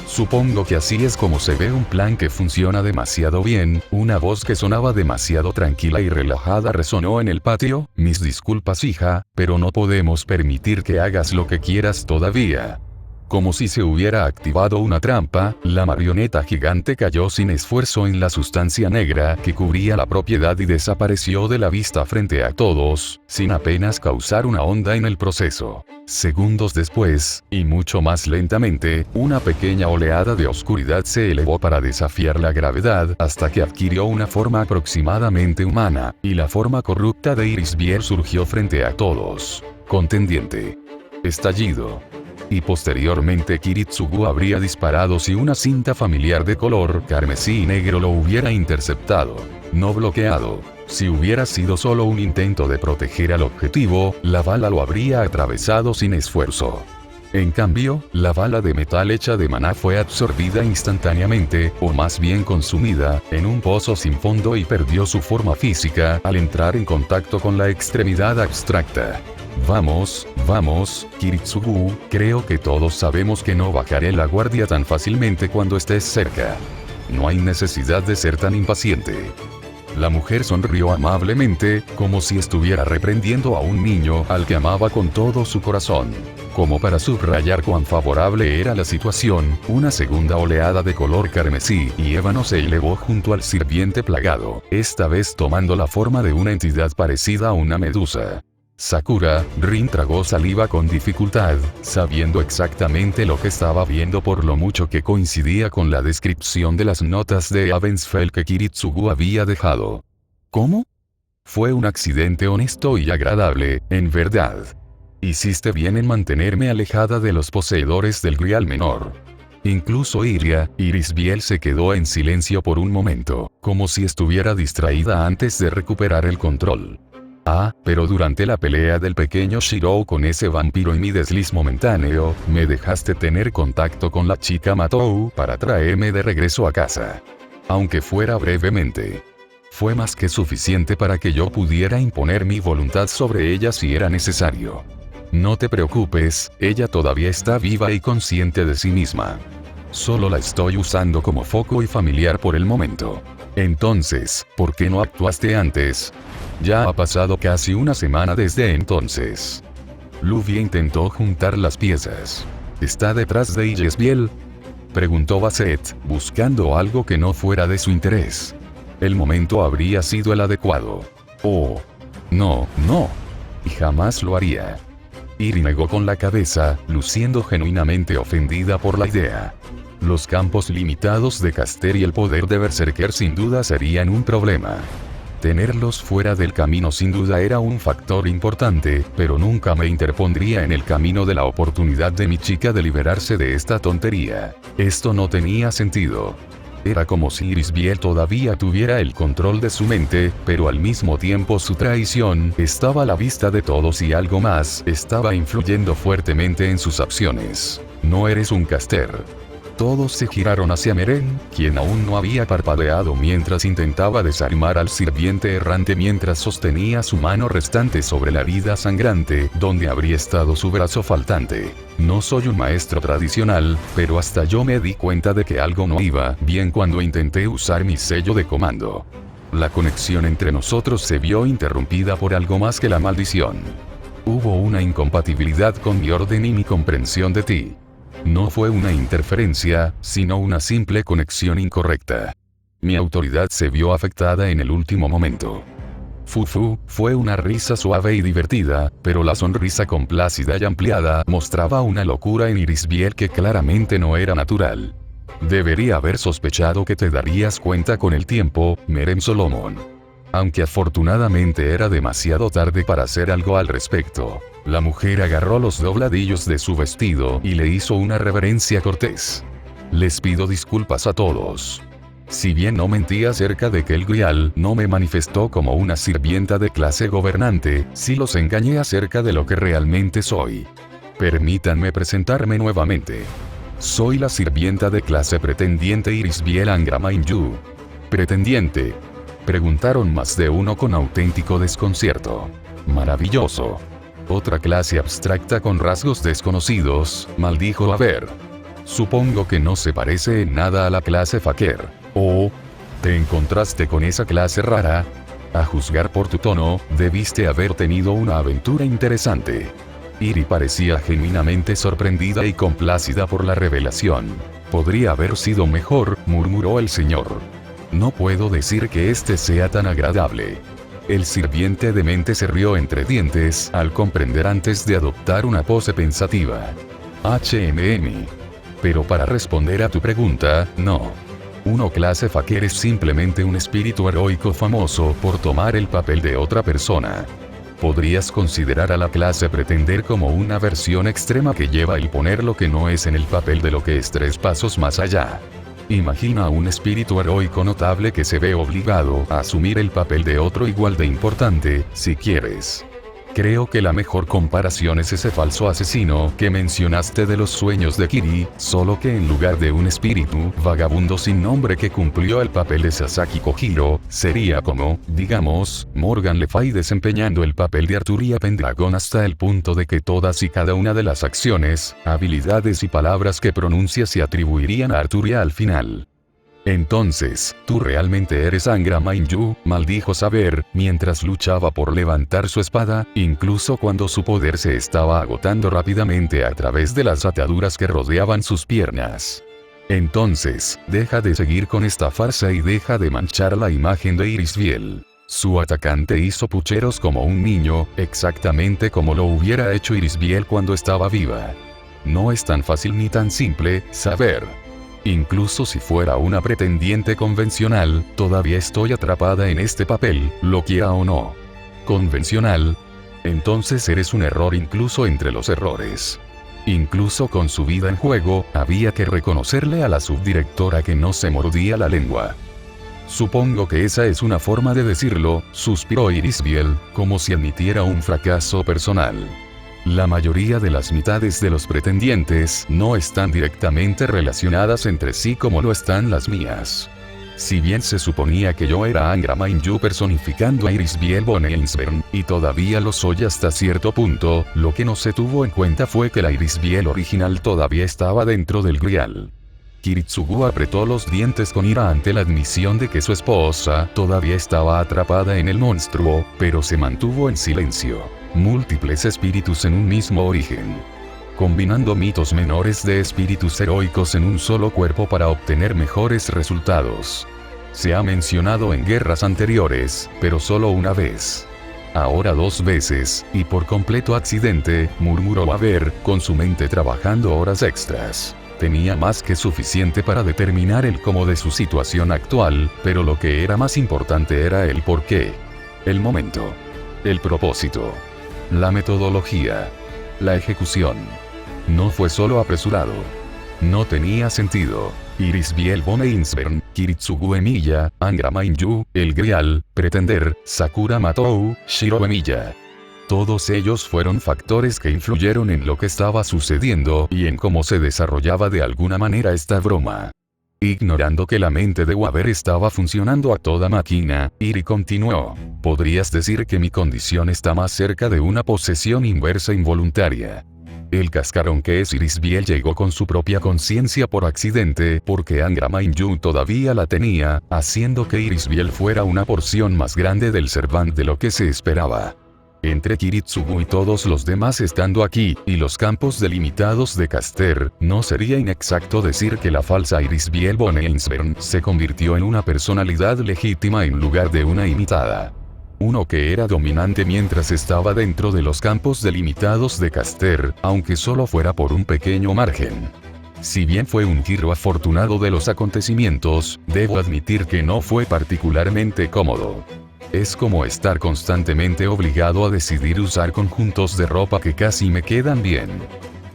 Supongo que así es como se ve un plan que funciona demasiado bien. Una voz que sonaba demasiado tranquila y relajada resonó en el patio. Mis disculpas, hija, pero no podemos permitir que hagas lo que quieras todavía. Como si se hubiera activado una trampa, la marioneta gigante cayó sin esfuerzo en la sustancia negra que cubría la propiedad y desapareció de la vista frente a todos, sin apenas causar una onda en el proceso. Segundos después, y mucho más lentamente, una pequeña oleada de oscuridad se elevó para desafiar la gravedad hasta que adquirió una forma aproximadamente humana, y la forma corrupta de Irisbiel surgió frente a todos. Contendiente. Estallido. Y posteriormente Kiritsugu habría disparado si una cinta familiar de color carmesí y negro lo hubiera interceptado. No bloqueado. Si hubiera sido solo un intento de proteger al objetivo, la bala lo habría atravesado sin esfuerzo. En cambio, la bala de metal hecha de maná fue absorbida instantáneamente, o más bien consumida, en un pozo sin fondo y perdió su forma física al entrar en contacto con la extremidad abstracta. Vamos, Kiritsugu, creo que todos sabemos que no bajaré la guardia tan fácilmente cuando estés cerca. No hay necesidad de ser tan impaciente. La mujer sonrió amablemente, como si estuviera reprendiendo a un niño al que amaba con todo su corazón. Como para subrayar cuán favorable era la situación, una segunda oleada de color carmesí y ébano se elevó junto al sirviente plagado, esta vez tomando la forma de una entidad parecida a una medusa. Sakura, Rin tragó saliva con dificultad, sabiendo exactamente lo que estaba viendo por lo mucho que coincidía con la descripción de las notas de Avensfeld que Kiritsugu había dejado. ¿Cómo? Fue un accidente honesto y agradable, en verdad. Hiciste bien en mantenerme alejada de los poseedores del grial menor. Incluso Irisbiel se quedó en silencio por un momento, como si estuviera distraída antes de recuperar el control. Ah, pero durante la pelea del pequeño Shirou con ese vampiro y mi desliz momentáneo, me dejaste tener contacto con la chica Matou para traerme de regreso a casa. Aunque fuera brevemente. Fue más que suficiente para que yo pudiera imponer mi voluntad sobre ella si era necesario. No te preocupes, ella todavía está viva y consciente de sí misma. Solo la estoy usando como foco y familiar por el momento. Entonces, ¿por qué no actuaste antes? Ya ha pasado casi una semana desde entonces. Luvia intentó juntar las piezas. ¿Está detrás de Irisbiel?, preguntó Basset, buscando algo que no fuera de su interés. El momento habría sido el adecuado. Oh. No. Y jamás lo haría. Iri negó con la cabeza, luciendo genuinamente ofendida por la idea. Los campos limitados de Caster y el poder de Berserker sin duda serían un problema. Tenerlos fuera del camino sin duda era un factor importante, pero nunca me interpondría en el camino de la oportunidad de mi chica de liberarse de esta tontería. Esto no tenía sentido. Era como si Irisbiel todavía tuviera el control de su mente, pero al mismo tiempo su traición estaba a la vista de todos y algo más estaba influyendo fuertemente en sus acciones. No eres un Caster. Todos se giraron hacia Meren, quien aún no había parpadeado mientras intentaba desarmar al sirviente errante mientras sostenía su mano restante sobre la herida sangrante, donde habría estado su brazo faltante. No soy un maestro tradicional, pero hasta yo me di cuenta de que algo no iba bien cuando intenté usar mi sello de comando. La conexión entre nosotros se vio interrumpida por algo más que la maldición. Hubo una incompatibilidad con mi orden y mi comprensión de ti. No fue una interferencia, sino una simple conexión incorrecta. Mi autoridad se vio afectada en el último momento. Fufu, fue una risa suave y divertida, pero la sonrisa complácida y ampliada mostraba una locura en Irisbiel que claramente no era natural. Debería haber sospechado que te darías cuenta con el tiempo, Meren Solomon. Aunque afortunadamente era demasiado tarde para hacer algo al respecto. La mujer agarró los dobladillos de su vestido y le hizo una reverencia cortés. Les pido disculpas a todos. Si bien no mentí acerca de que el Grial no me manifestó como una sirvienta de clase gobernante, sí los engañé acerca de lo que realmente soy. Permítanme presentarme nuevamente. Soy la sirvienta de clase pretendiente Irisbiel Angramainyu. Pretendiente. Preguntaron más de uno con auténtico desconcierto. Maravilloso. Otra clase abstracta con rasgos desconocidos, maldijo Haber. Supongo que no se parece en nada a la clase Faker. ¿O te encontraste con esa clase rara? A juzgar por tu tono, debiste haber tenido una aventura interesante. Iri parecía genuinamente sorprendida y complacida por la revelación. Podría haber sido mejor, murmuró el señor. No puedo decir que este sea tan agradable. El sirviente demente se rió entre dientes al comprender antes de adoptar una pose pensativa. Pero para responder a tu pregunta, no. Uno clase Faker es simplemente un espíritu heroico famoso por tomar el papel de otra persona. Podrías considerar a la clase Pretender como una versión extrema que lleva el poner lo que no es en el papel de lo que es 3 pasos más allá. Imagina a un espíritu heroico notable que se ve obligado a asumir el papel de otro igual de importante, si quieres. Creo que la mejor comparación es ese falso asesino que mencionaste de los sueños de Kiri, solo que en lugar de un espíritu vagabundo sin nombre que cumplió el papel de Sasaki Kojiro, sería como, digamos, Morgan Le Fay desempeñando el papel de Arturia Pendragon hasta el punto de que todas y cada una de las acciones, habilidades y palabras que pronuncia se atribuirían a Arturia al final. Entonces, tú realmente eres Angra Mainyu, maldijo Saber, mientras luchaba por levantar su espada, incluso cuando su poder se estaba agotando rápidamente a través de las ataduras que rodeaban sus piernas. Entonces, deja de seguir con esta farsa y deja de manchar la imagen de Irisbiel. Su atacante hizo pucheros como un niño, exactamente como lo hubiera hecho Irisbiel cuando estaba viva. No es tan fácil ni tan simple, Saber. Incluso si fuera una pretendiente convencional, todavía estoy atrapada en este papel, lo quiera o no. ¿Convencional? Entonces eres un error incluso entre los errores. Incluso con su vida en juego, había que reconocerle a la subdirectora que no se mordía la lengua. Supongo que esa es una forma de decirlo, suspiró Irisbiel, como si admitiera un fracaso personal. La mayoría de las mitades de los pretendientes no están directamente relacionadas entre sí como lo están las mías. Si bien se suponía que yo era Angra Mainyu personificando a Irisbiel von Einsberg, y todavía lo soy hasta cierto punto, lo que no se tuvo en cuenta fue que la Irisbiel original todavía estaba dentro del Grial. Kiritsugu apretó los dientes con ira ante la admisión de que su esposa todavía estaba atrapada en el monstruo, pero se mantuvo en silencio. Múltiples espíritus en un mismo origen. Combinando mitos menores de espíritus heroicos en un solo cuerpo para obtener mejores resultados. Se ha mencionado en guerras anteriores, pero solo una vez. Ahora 2 veces, y por completo accidente, murmuró Haber, con su mente trabajando horas extras. Tenía más que suficiente para determinar el cómo de su situación actual, pero lo que era más importante era el porqué. El momento. El propósito. La metodología. La ejecución. No fue solo apresurado. No tenía sentido. Irisbiel von Einsberg, Kiritsugu Emiya, Angra Mainyu, El Grial, Pretender, Sakura Matou, Shiro Emiya. Todos ellos fueron factores que influyeron en lo que estaba sucediendo y en cómo se desarrollaba de alguna manera esta broma. Ignorando que la mente de Waber estaba funcionando a toda máquina, Iri continuó. Podrías decir que mi condición está más cerca de una posesión inversa involuntaria. El cascarón que es Irisbiel llegó con su propia conciencia por accidente porque Angra Mainyu todavía la tenía, haciendo que Irisbiel fuera una porción más grande del Servant de lo que se esperaba. Entre Kiritsugu y todos los demás estando aquí, y los campos delimitados de Caster, no sería inexacto decir que la falsa Irisbiel von Einsberg se convirtió en una personalidad legítima en lugar de una imitada. Uno que era dominante mientras estaba dentro de los campos delimitados de Caster, aunque solo fuera por un pequeño margen. Si bien fue un giro afortunado de los acontecimientos, debo admitir que no fue particularmente cómodo. Es como estar constantemente obligado a decidir usar conjuntos de ropa que casi me quedan bien.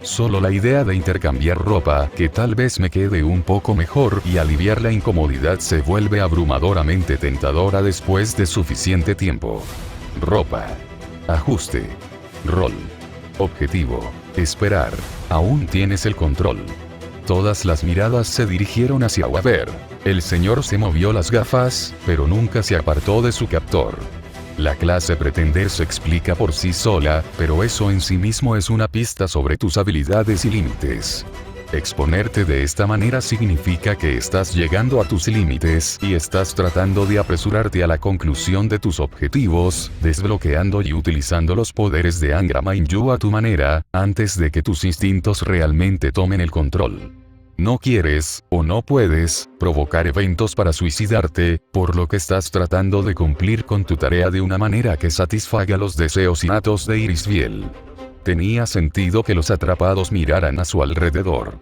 Solo la idea de intercambiar ropa que tal vez me quede un poco mejor y aliviar la incomodidad se vuelve abrumadoramente tentadora después de suficiente tiempo. Ropa. Ajuste. Rol. Objetivo. Esperar. Aún tienes el control. Todas las miradas se dirigieron hacia Waber. El señor se movió las gafas, pero nunca se apartó de su captor. La clase pretender se explica por sí sola, pero eso en sí mismo es una pista sobre tus habilidades y límites. Exponerte de esta manera significa que estás llegando a tus límites y estás tratando de apresurarte a la conclusión de tus objetivos, desbloqueando y utilizando los poderes de Angra Mainyu a tu manera, antes de que tus instintos realmente tomen el control. No quieres, o no puedes, provocar eventos para suicidarte, por lo que estás tratando de cumplir con tu tarea de una manera que satisfaga los deseos innatos de Irisbiel. Tenía sentido que los atrapados miraran a su alrededor.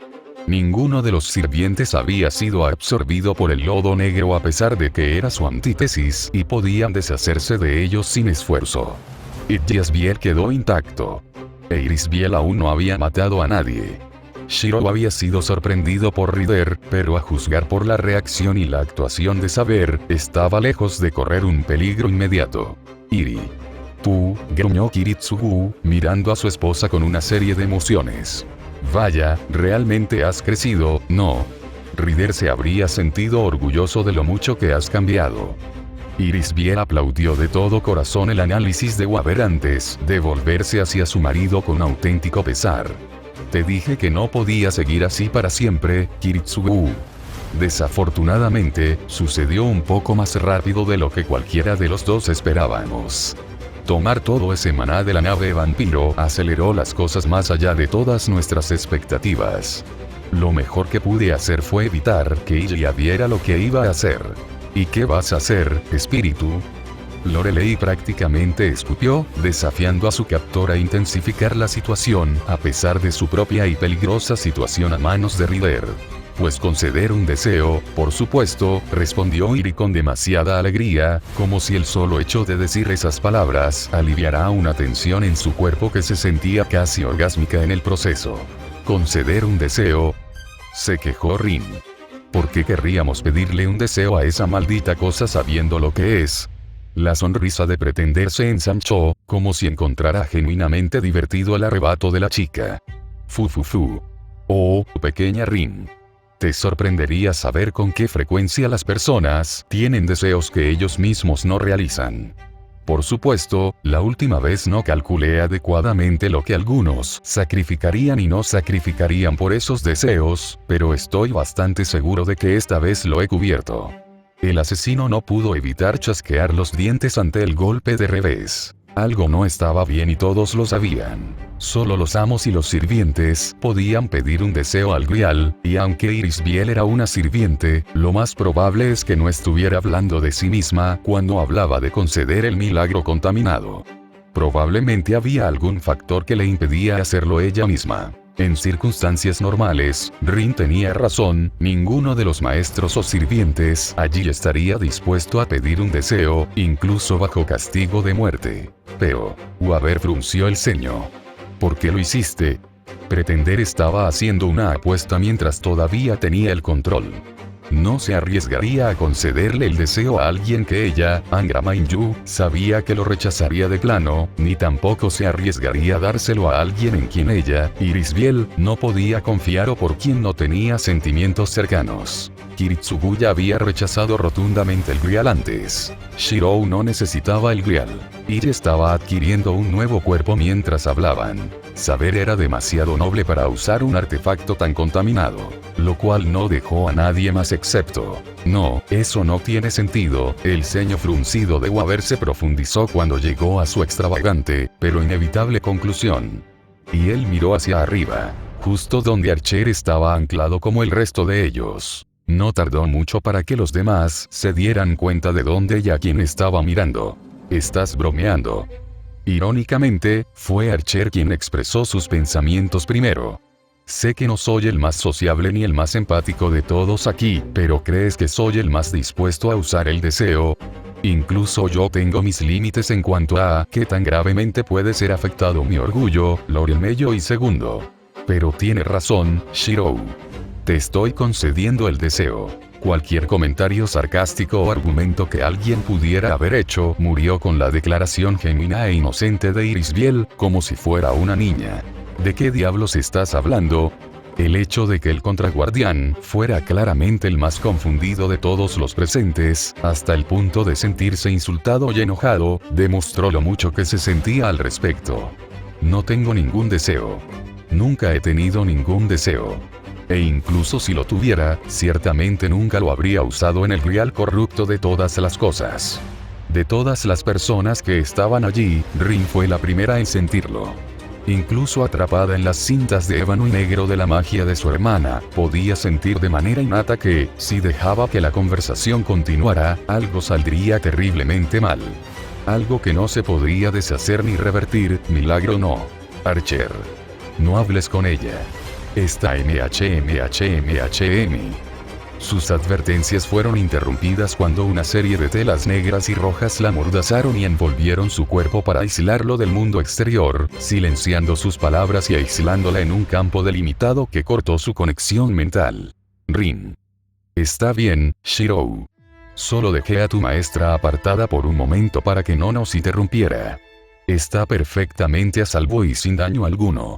Ninguno de los sirvientes había sido absorbido por el lodo negro a pesar de que era su antítesis y podían deshacerse de ellos sin esfuerzo. Irisbiel quedó intacto. E Irisbiel aún no había matado a nadie. Shiro había sido sorprendido por Rider, pero a juzgar por la reacción y la actuación de Saber, estaba lejos de correr un peligro inmediato. Iri. Tú, gruñó Kiritsugu, mirando a su esposa con una serie de emociones. Vaya, realmente has crecido, ¿no? Rider se habría sentido orgulloso de lo mucho que has cambiado. Irisbiel aplaudió de todo corazón el análisis de Waber antes de volverse hacia su marido con auténtico pesar. Te dije que no podía seguir así para siempre, Kiritsugu. Desafortunadamente, sucedió un poco más rápido de lo que cualquiera de los dos esperábamos. Tomar todo ese maná de la nave vampiro aceleró las cosas más allá de todas nuestras expectativas. Lo mejor que pude hacer fue evitar que Ilya viera lo que iba a hacer. ¿Y qué vas a hacer, espíritu? Lorelei prácticamente escupió, desafiando a su captor a intensificar la situación, a pesar de su propia y peligrosa situación a manos de Rider. Pues conceder un deseo, por supuesto, respondió Iri con demasiada alegría, como si el solo hecho de decir esas palabras aliviara una tensión en su cuerpo que se sentía casi orgásmica en el proceso. ¿Conceder un deseo? Se quejó Rin. ¿Por qué querríamos pedirle un deseo a esa maldita cosa sabiendo lo que es? La sonrisa de pretender se ensanchó, como si encontrara genuinamente divertido el arrebato de la chica. Fu. Oh, pequeña Rin. Te sorprendería saber con qué frecuencia las personas tienen deseos que ellos mismos no realizan. Por supuesto, la última vez no calculé adecuadamente lo que algunos sacrificarían y no sacrificarían por esos deseos, pero estoy bastante seguro de que esta vez lo he cubierto. El asesino no pudo evitar chasquear los dientes ante el golpe de revés. Algo no estaba bien y todos lo sabían. Solo los amos y los sirvientes podían pedir un deseo al Grial, y aunque Irisbiel era una sirviente, lo más probable es que no estuviera hablando de sí misma cuando hablaba de conceder el milagro contaminado. Probablemente había algún factor que le impedía hacerlo ella misma. En circunstancias normales, Rin tenía razón, ninguno de los maestros o sirvientes allí estaría dispuesto a pedir un deseo, incluso bajo castigo de muerte. Pero, Waber frunció el ceño. ¿Por qué lo hiciste? Pretender estaba haciendo una apuesta mientras todavía tenía el control. No se arriesgaría a concederle el deseo a alguien que ella, Angra Mainyu, sabía que lo rechazaría de plano, ni tampoco se arriesgaría a dárselo a alguien en quien ella, Irisbiel, no podía confiar o por quien no tenía sentimientos cercanos. Kiritsugu ya había rechazado rotundamente el Grial antes. Shirou no necesitaba el Grial. Iri estaba adquiriendo un nuevo cuerpo mientras hablaban. Saber era demasiado noble para usar un artefacto tan contaminado. Lo cual no dejó a nadie más excepto. No, eso no tiene sentido. El ceño fruncido de Waber se profundizó cuando llegó a su extravagante, pero inevitable conclusión. Y él miró hacia arriba, justo donde Archer estaba anclado como el resto de ellos. No tardó mucho para que los demás se dieran cuenta de dónde y a quién estaba mirando. ¿Estás bromeando? Irónicamente, fue Archer quien expresó sus pensamientos primero. Sé que no soy el más sociable ni el más empático de todos aquí, pero ¿crees que soy el más dispuesto a usar el deseo? Incluso yo tengo mis límites en cuanto a qué tan gravemente puede ser afectado mi orgullo, Lorelmeyo y segundo. Pero tiene razón, Shirou. Te estoy concediendo el deseo. Cualquier comentario sarcástico o argumento que alguien pudiera haber hecho murió con la declaración genuina e inocente de Irisbiel, como si fuera una niña. ¿De qué diablos estás hablando? El hecho de que el contraguardián fuera claramente el más confundido de todos los presentes, hasta el punto de sentirse insultado y enojado, demostró lo mucho que se sentía al respecto. No tengo ningún deseo. Nunca he tenido ningún deseo. E incluso si lo tuviera, ciertamente nunca lo habría usado en el real corrupto de todas las cosas. De todas las personas que estaban allí, Rin fue la primera en sentirlo. Incluso atrapada en las cintas de ébano y negro de la magia de su hermana, podía sentir de manera innata que, si dejaba que la conversación continuara, algo saldría terriblemente mal. Algo que no se podría deshacer ni revertir, milagro no. Archer. No hables con ella. Está MHMHMHM. Sus advertencias fueron interrumpidas cuando una serie de telas negras y rojas la amordazaron y envolvieron su cuerpo para aislarlo del mundo exterior, silenciando sus palabras y aislándola en un campo delimitado que cortó su conexión mental. Rin. Está bien, Shirou. Solo dejé a tu maestra apartada por un momento para que no nos interrumpiera. Está perfectamente a salvo y sin daño alguno.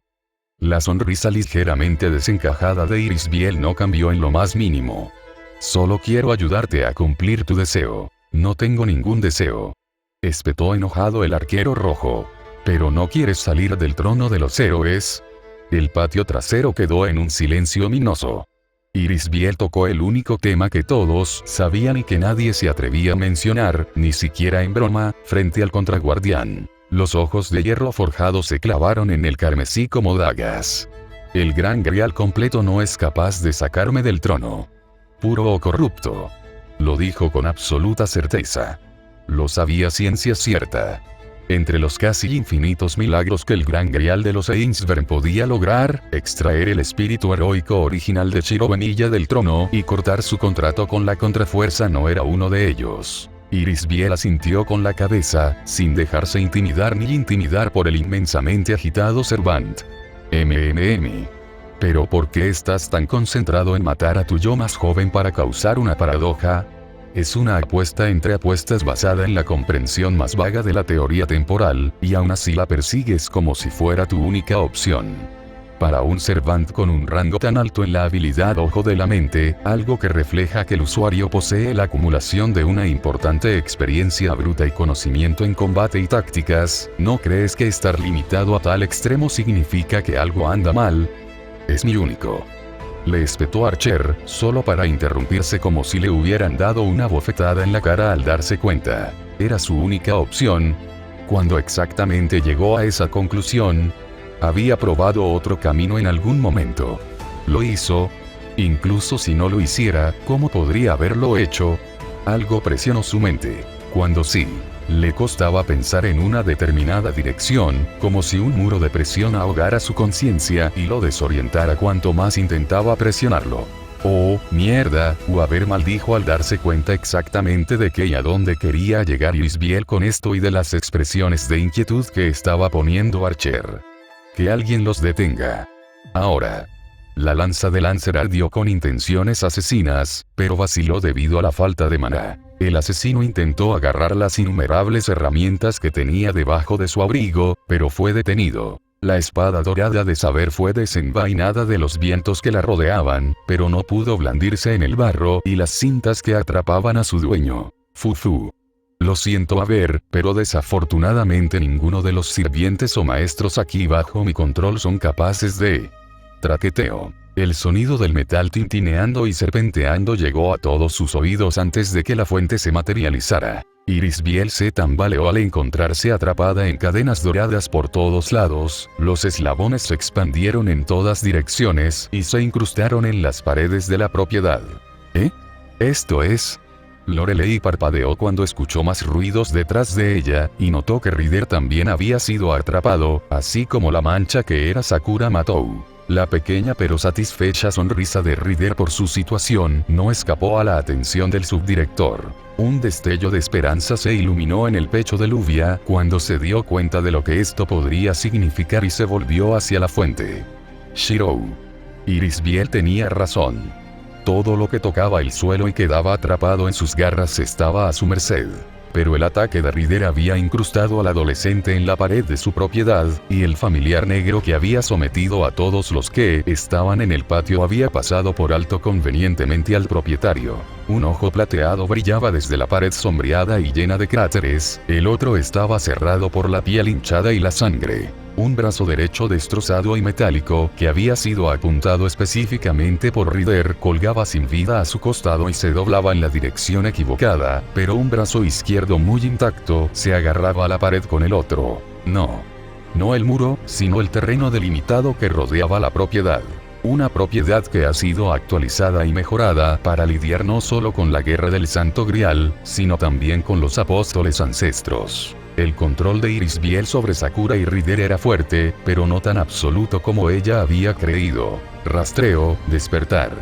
La sonrisa ligeramente desencajada de Iris Biel no cambió en lo más mínimo. Solo quiero ayudarte a cumplir tu deseo. No tengo ningún deseo. Espetó enojado el arquero rojo. ¿Pero no quieres salir del trono de los héroes? El patio trasero quedó en un silencio ominoso. Iris Biel tocó el único tema que todos sabían y que nadie se atrevía a mencionar, ni siquiera en broma, frente al contraguardián. Los ojos de hierro forjado se clavaron en el carmesí como dagas. El gran grial completo no es capaz de sacarme del trono. Puro o corrupto. Lo dijo con absoluta certeza. Lo sabía ciencia cierta. Entre los casi infinitos milagros que el gran grial de los Ainsburn podía lograr, extraer el espíritu heroico original de Shiro Venilla del trono y cortar su contrato con la contrafuerza no era uno de ellos. Iris Biel asintió con la cabeza, sin dejarse intimidar ni intimidar por el inmensamente agitado Servant. ¿Pero por qué estás tan concentrado en matar a tu yo más joven para causar una paradoja? Es una apuesta entre apuestas basada en la comprensión más vaga de la teoría temporal, y aún así la persigues como si fuera tu única opción. Para un Servant con un rango tan alto en la habilidad Ojo de la Mente, algo que refleja que el usuario posee la acumulación de una importante experiencia bruta y conocimiento en combate y tácticas, ¿no crees que estar limitado a tal extremo significa que algo anda mal? Es mi único. Le espetó Archer, solo para interrumpirse como si le hubieran dado una bofetada en la cara al darse cuenta. Era su única opción. Cuando exactamente llegó a esa conclusión, había probado otro camino en algún momento. Lo hizo. Incluso si no lo hiciera, ¿cómo podría haberlo hecho? Algo presionó su mente. Cuando sí, le costaba pensar en una determinada dirección, como si un muro de presión ahogara su conciencia y lo desorientara cuanto más intentaba presionarlo. Oh, mierda, Weaver maldijo al darse cuenta exactamente de qué y a dónde quería llegar Iris Biel con esto y de las expresiones de inquietud que estaba poniendo Archer. Que alguien los detenga. Ahora. La lanza de Lancer ardió con intenciones asesinas, pero vaciló debido a la falta de maná. El asesino intentó agarrar las innumerables herramientas que tenía debajo de su abrigo, pero fue detenido. La espada dorada de saber fue desenvainada de los vientos que la rodeaban, pero no pudo blandirse en el barro y las cintas que atrapaban a su dueño. Fufu. Lo siento Weaver, pero desafortunadamente ninguno de los sirvientes o maestros aquí bajo mi control son capaces de... Traqueteo. El sonido del metal tintineando y serpenteando llegó a todos sus oídos antes de que la fuente se materializara. Iris Biel se tambaleó al encontrarse atrapada en cadenas doradas por todos lados, los eslabones se expandieron en todas direcciones y se incrustaron en las paredes de la propiedad. ¿Eh? Esto es... Lorelei parpadeó cuando escuchó más ruidos detrás de ella, y notó que Ryder también había sido atrapado, así como la mancha que era Sakura Matou. La pequeña pero satisfecha sonrisa de Ryder por su situación no escapó a la atención del subdirector. Un destello de esperanza se iluminó en el pecho de Luvia cuando se dio cuenta de lo que esto podría significar y se volvió hacia la fuente. Shirou. Iris Biel tenía razón. Todo lo que tocaba el suelo y quedaba atrapado en sus garras estaba a su merced. pero el ataque de Ryder había incrustado al adolescente en la pared de su propiedad, y el familiar negro que había sometido a todos los que estaban en el patio había pasado por alto convenientemente al propietario. Un ojo plateado brillaba desde la pared sombreada y llena de cráteres, el otro estaba cerrado por la piel hinchada y la sangre. Un brazo derecho destrozado y metálico, que había sido apuntado específicamente por Ryder, colgaba sin vida a su costado y se doblaba en la dirección equivocada, pero un brazo izquierdo muy intacto se agarraba a la pared con el otro. No el muro, sino el terreno delimitado que rodeaba la propiedad. Una propiedad que ha sido actualizada y mejorada para lidiar no solo con la guerra del Santo Grial, sino también con los apóstoles ancestros. El control de Irisbiel sobre Sakura y Ryder era fuerte, pero no tan absoluto como ella había creído. Rastreo, despertar.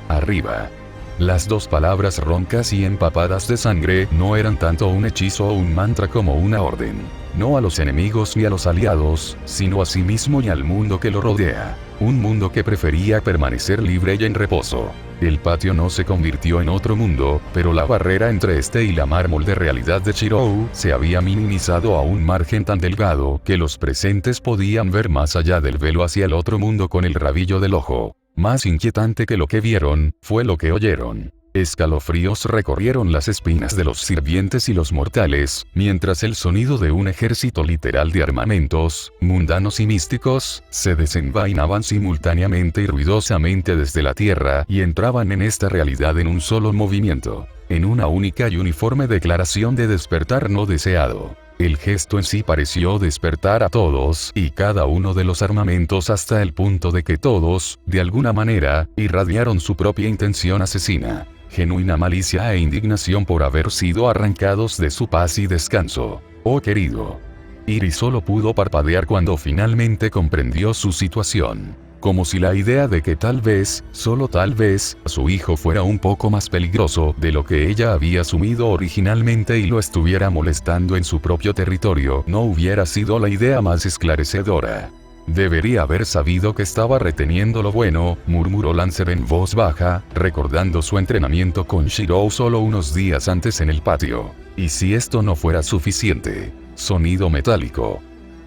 Arriba. Las dos palabras roncas y empapadas de sangre no eran tanto un hechizo o un mantra como una orden. No a los enemigos ni a los aliados, sino a sí mismo y al mundo que lo rodea. Un mundo que prefería permanecer libre y en reposo. El patio no se convirtió en otro mundo, pero la barrera entre este y la mármol de realidad de Chirou se había minimizado a un margen tan delgado que los presentes podían ver más allá del velo hacia el otro mundo con el rabillo del ojo. Más inquietante que lo que vieron, fue lo que oyeron. Escalofríos recorrieron las espinas de los sirvientes y los mortales, mientras el sonido de un ejército literal de armamentos, mundanos y místicos, se desenvainaban simultáneamente y ruidosamente desde la tierra y entraban en esta realidad en un solo movimiento, en una única y uniforme declaración de despertar no deseado. El gesto en sí pareció despertar a todos y cada uno de los armamentos hasta el punto de que todos, de alguna manera, irradiaron su propia intención asesina. Genuina malicia e indignación por haber sido arrancados de su paz y descanso. Oh querido. Iris solo pudo parpadear cuando finalmente comprendió su situación. Como si la idea de que tal vez, solo tal vez, su hijo fuera un poco más peligroso de lo que ella había asumido originalmente y lo estuviera molestando en su propio territorio no hubiera sido la idea más esclarecedora. Debería haber sabido que estaba reteniendo lo bueno, murmuró Lancer en voz baja, recordando su entrenamiento con Shirou solo unos días antes en el patio. Y si esto no fuera suficiente. Sonido metálico.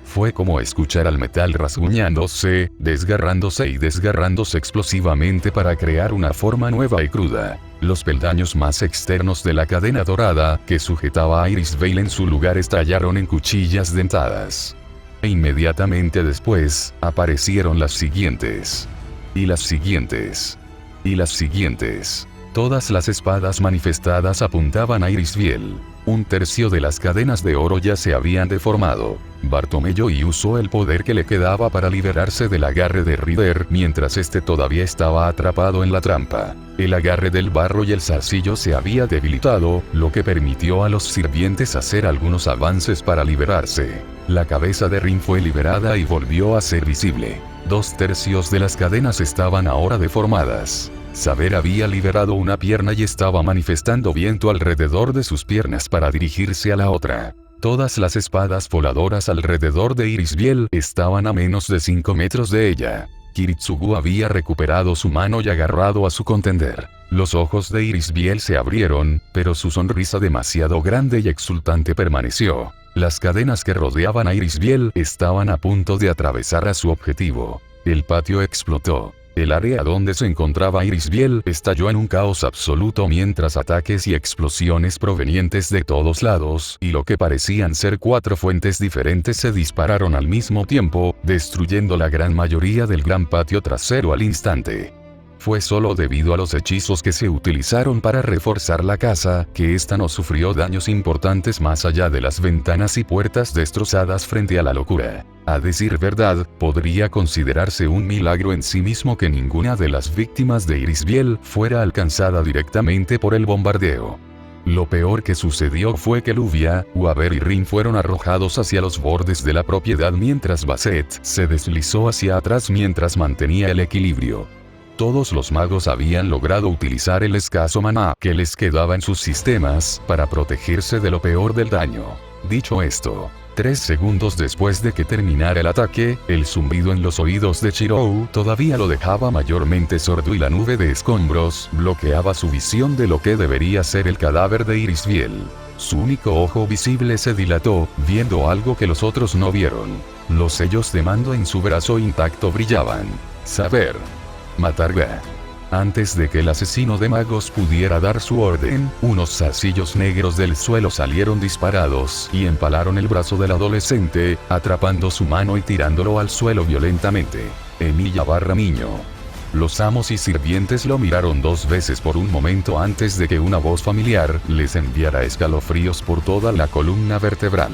Fue como escuchar al metal rasguñándose, desgarrándose y desgarrándose explosivamente para crear una forma nueva y cruda. Los peldaños más externos de la cadena dorada, que sujetaba a Irisveil en su lugar, estallaron en cuchillas dentadas. E inmediatamente después, aparecieron las siguientes. Y las siguientes. Y las siguientes. Todas las espadas manifestadas apuntaban a Irisveil. Un tercio de las cadenas de oro ya se habían deformado. Bartomeu usó el poder que le quedaba para liberarse del agarre de Ryder mientras este todavía estaba atrapado en la trampa. El agarre del barro y el zarcillo se había debilitado, lo que permitió a los sirvientes hacer algunos avances para liberarse. La cabeza de Rin fue liberada y volvió a ser visible. 2/3 de las cadenas estaban ahora deformadas. Saber había liberado una pierna y estaba manifestando viento alrededor de sus piernas para dirigirse a la otra. Todas las espadas voladoras alrededor de Irisveil estaban a menos de 5 metros de ella. Kiritsugu había recuperado su mano y agarrado a su contender. Los ojos de Irisveil se abrieron, pero su sonrisa demasiado grande y exultante permaneció. Las cadenas que rodeaban a Irisveil estaban a punto de atravesar a su objetivo. El patio explotó. El área donde se encontraba Irisveil estalló en un caos absoluto mientras ataques y explosiones provenientes de todos lados y lo que parecían ser 4 fuentes diferentes se dispararon al mismo tiempo, destruyendo la gran mayoría del gran patio trasero al instante. Fue solo debido a los hechizos que se utilizaron para reforzar la casa, que ésta no sufrió daños importantes más allá de las ventanas y puertas destrozadas frente a la locura. A decir verdad, podría considerarse un milagro en sí mismo que ninguna de las víctimas de Irisveil fuera alcanzada directamente por el bombardeo. Lo peor que sucedió fue que Luvia, Waver y Rin fueron arrojados hacia los bordes de la propiedad mientras Basset se deslizó hacia atrás mientras mantenía el equilibrio. Todos los magos habían logrado utilizar el escaso maná que les quedaba en sus sistemas para protegerse de lo peor del daño. Dicho esto, 3 segundos después de que terminara el ataque, el zumbido en los oídos de Chirou todavía lo dejaba mayormente sordo y la nube de escombros bloqueaba su visión de lo que debería ser el cadáver de Irisveil. Su único ojo visible se dilató, viendo algo que los otros no vieron. Los sellos de mando en su brazo intacto brillaban. Saber. Matar Ga. Antes de que el asesino de magos pudiera dar su orden, unos zarcillos negros del suelo salieron disparados y empalaron el brazo del adolescente, atrapando su mano y tirándolo al suelo violentamente. Emilia / Niño. Los amos y sirvientes lo miraron 2 veces por un momento antes de que una voz familiar les enviara escalofríos por toda la columna vertebral.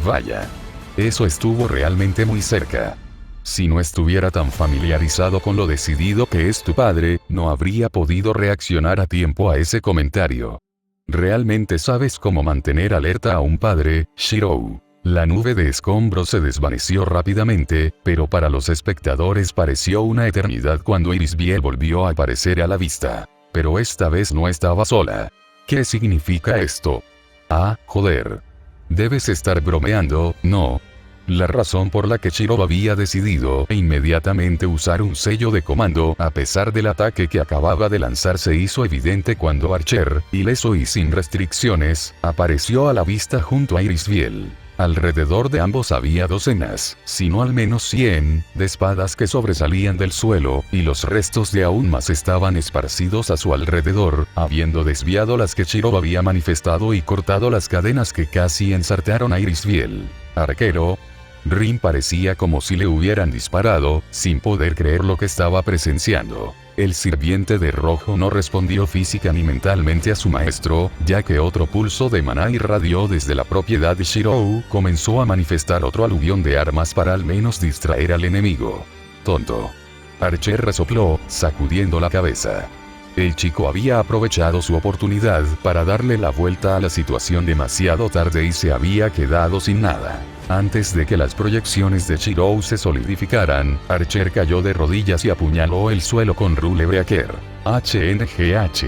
Vaya. Eso estuvo realmente muy cerca. Si no estuviera tan familiarizado con lo decidido que es tu padre, no habría podido reaccionar a tiempo a ese comentario. ¿Realmente sabes cómo mantener alerta a un padre, Shirou? La nube de escombros se desvaneció rápidamente, pero para los espectadores pareció una eternidad cuando Irisbiel volvió a aparecer a la vista. Pero esta vez no estaba sola. ¿Qué significa esto? Ah, joder. Debes estar bromeando, ¿no? La razón por la que Shirou había decidido inmediatamente usar un sello de comando a pesar del ataque que acababa de lanzar se hizo evidente cuando Archer, ileso y sin restricciones, apareció a la vista junto a Irisbiel. Alrededor de ambos había docenas, si no al menos 100, de espadas que sobresalían del suelo, y los restos de aún más estaban esparcidos a su alrededor, habiendo desviado las que Shirou había manifestado y cortado las cadenas que casi ensartaron a Irisbiel. Arquero. Rin parecía como si le hubieran disparado, sin poder creer lo que estaba presenciando. El sirviente de rojo no respondió física ni mentalmente a su maestro, ya que otro pulso de maná irradió desde la propiedad de Shirou, comenzó a manifestar otro aluvión de armas para al menos distraer al enemigo. Tonto. Archer resopló, sacudiendo la cabeza. El chico había aprovechado su oportunidad para darle la vuelta a la situación demasiado tarde y se había quedado sin nada. Antes de que las proyecciones de Shirou se solidificaran, Archer cayó de rodillas y apuñaló el suelo con Rule Breaker. HNGH.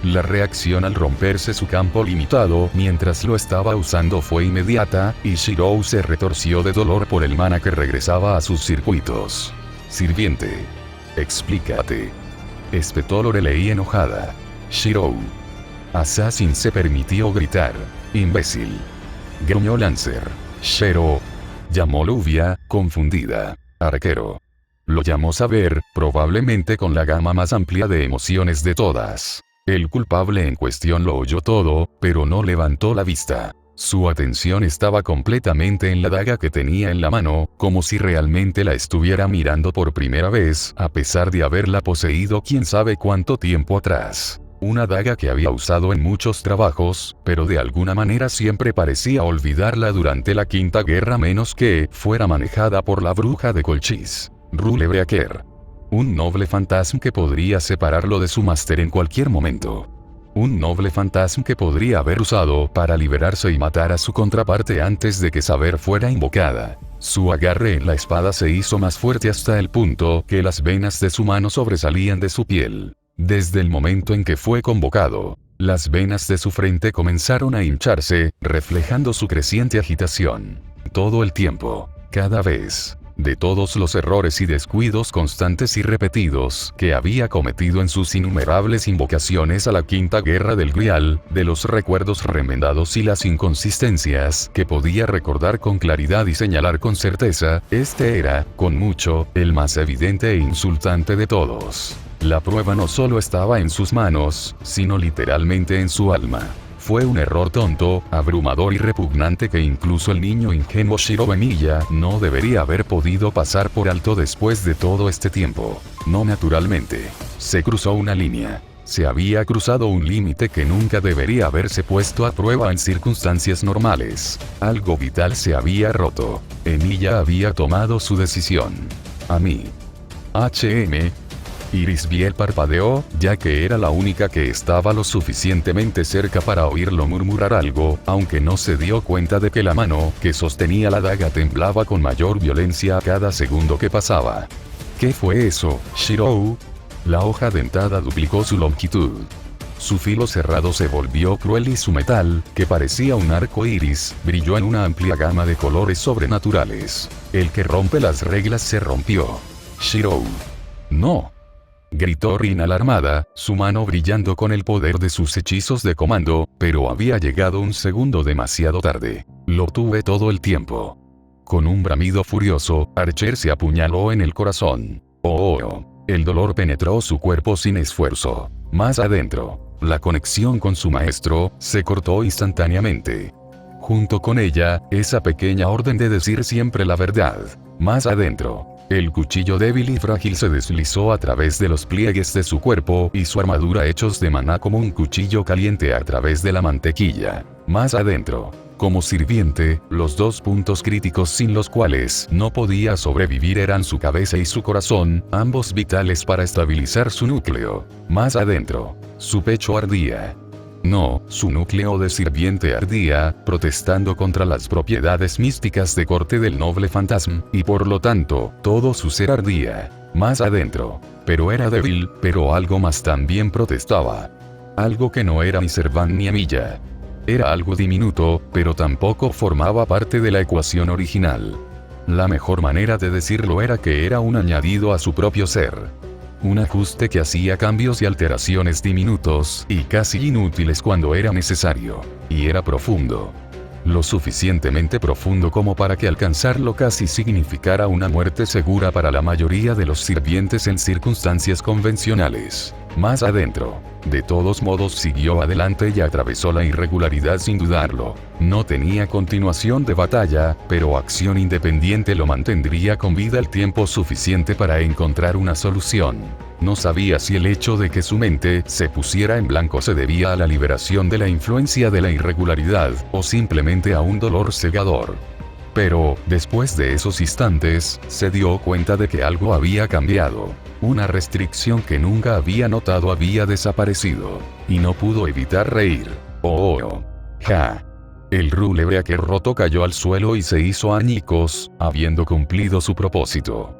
La reacción al romperse su campo limitado mientras lo estaba usando fue inmediata, y Shirou se retorció de dolor por el mana que regresaba a sus circuitos. Sirviente. Explícate. Espetó Lorelei enojada. Shirou. Assassin se permitió gritar. Imbécil. Gruñó Lancer. Shero. Llamó Luvia, confundida. Arquero. Lo llamó Saber, probablemente con la gama más amplia de emociones de todas. El culpable en cuestión lo oyó todo, pero no levantó la vista. Su atención estaba completamente en la daga que tenía en la mano, como si realmente la estuviera mirando por primera vez, a pesar de haberla poseído quién sabe cuánto tiempo atrás. Una daga que había usado en muchos trabajos, pero de alguna manera siempre parecía olvidarla durante la Quinta Guerra menos que fuera manejada por la bruja de Colchis. Rule Breaker. Un noble fantasma que podría separarlo de su máster en cualquier momento. Un noble fantasma que podría haber usado para liberarse y matar a su contraparte antes de que Saber fuera invocada. Su agarre en la espada se hizo más fuerte hasta el punto que las venas de su mano sobresalían de su piel. Desde el momento en que fue convocado, las venas de su frente comenzaron a hincharse, reflejando su creciente agitación. Todo el tiempo, cada vez, de todos los errores y descuidos constantes y repetidos que había cometido en sus innumerables invocaciones a la Quinta Guerra del Grial, de los recuerdos remendados y las inconsistencias que podía recordar con claridad y señalar con certeza, este era, con mucho, el más evidente e insultante de todos. La prueba no solo estaba en sus manos, sino literalmente en su alma. Fue un error tonto, abrumador y repugnante que incluso el niño ingenuo Shirou Emilia no debería haber podido pasar por alto después de todo este tiempo. No naturalmente. Se cruzó una línea. Se había cruzado un límite que nunca debería haberse puesto a prueba en circunstancias normales. Algo vital se había roto. Emilia había tomado su decisión. A mí. Irisbiel parpadeó, ya que era la única que estaba lo suficientemente cerca para oírlo murmurar algo, aunque no se dio cuenta de que la mano que sostenía la daga temblaba con mayor violencia a cada segundo que pasaba. ¿Qué fue eso, Shirou? La hoja dentada duplicó su longitud. Su filo cerrado se volvió cruel y su metal, que parecía un arco iris, brilló en una amplia gama de colores sobrenaturales. El que rompe las reglas se rompió. Shirou. No. Gritó Rin alarmada, su mano brillando con el poder de sus hechizos de comando, pero había llegado un segundo demasiado tarde. Lo tuve todo el tiempo. Con un bramido furioso, Archer se apuñaló en el corazón. Oh. El dolor penetró su cuerpo sin esfuerzo. Más adentro, la conexión con su maestro se cortó instantáneamente. Junto con ella, esa pequeña orden de decir siempre la verdad. Más adentro, el cuchillo débil y frágil se deslizó a través de los pliegues de su cuerpo y su armadura hechos de maná como un cuchillo caliente a través de la mantequilla. Más adentro, como sirviente, los dos puntos críticos sin los cuales no podía sobrevivir eran su cabeza y su corazón, ambos vitales para estabilizar su núcleo. Más adentro, su pecho ardía. No, su núcleo de sirviente ardía, protestando contra las propiedades místicas de corte del noble fantasma, y por lo tanto, todo su ser ardía. Más adentro. Pero era débil, pero algo más también protestaba. Algo que no era ni Serván ni Amilla. Era algo diminuto, pero tampoco formaba parte de la ecuación original. La mejor manera de decirlo era que era un añadido a su propio ser. Un ajuste que hacía cambios y alteraciones diminutos y casi inútiles cuando era necesario. Y era profundo. Lo suficientemente profundo como para que alcanzarlo casi significara una muerte segura para la mayoría de los sirvientes en circunstancias convencionales. Más adentro. De todos modos siguió adelante y atravesó la irregularidad sin dudarlo. No tenía continuación de batalla, pero acción independiente lo mantendría con vida el tiempo suficiente para encontrar una solución. No sabía si el hecho de que su mente se pusiera en blanco se debía a la liberación de la influencia de la irregularidad, o simplemente a un dolor cegador. Pero, después de esos instantes, se dio cuenta de que algo había cambiado. Una restricción que nunca había notado había desaparecido. Y no pudo evitar reír. Oh. Ja. El Rulebreaker roto cayó al suelo y se hizo añicos, habiendo cumplido su propósito.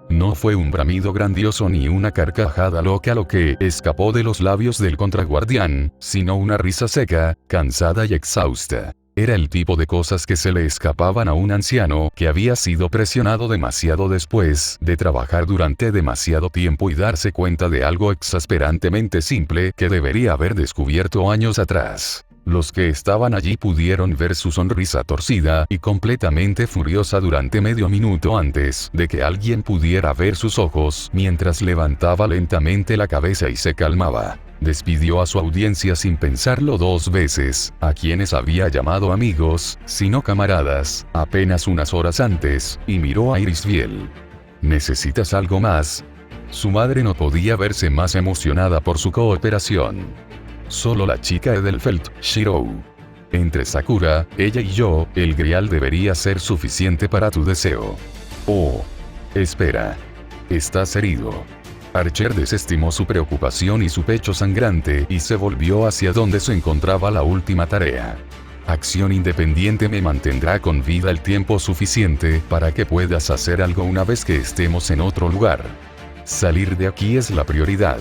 No fue un bramido grandioso ni una carcajada loca lo que escapó de los labios del contraguardián, sino una risa seca, cansada y exhausta. Era el tipo de cosas que se le escapaban a un anciano que había sido presionado demasiado después de trabajar durante demasiado tiempo y darse cuenta de algo exasperantemente simple que debería haber descubierto años atrás. Los que estaban allí pudieron ver su sonrisa torcida y completamente furiosa durante medio minuto antes de que alguien pudiera ver sus ojos mientras levantaba lentamente la cabeza y se calmaba. Despidió a su audiencia sin pensarlo dos veces, a quienes había llamado amigos, sino camaradas, apenas unas horas antes, y miró a Irisbiel. ¿Necesitas algo más? Su madre no podía verse más emocionada por su cooperación. Solo la chica Edelfelt, Shirou. Entre Sakura, ella y yo, el grial debería ser suficiente para tu deseo. Oh. Espera. Estás herido. Archer desestimó su preocupación y su pecho sangrante y se volvió hacia donde se encontraba la última tarea. Acción independiente me mantendrá con vida el tiempo suficiente para que puedas hacer algo una vez que estemos en otro lugar. Salir de aquí es la prioridad.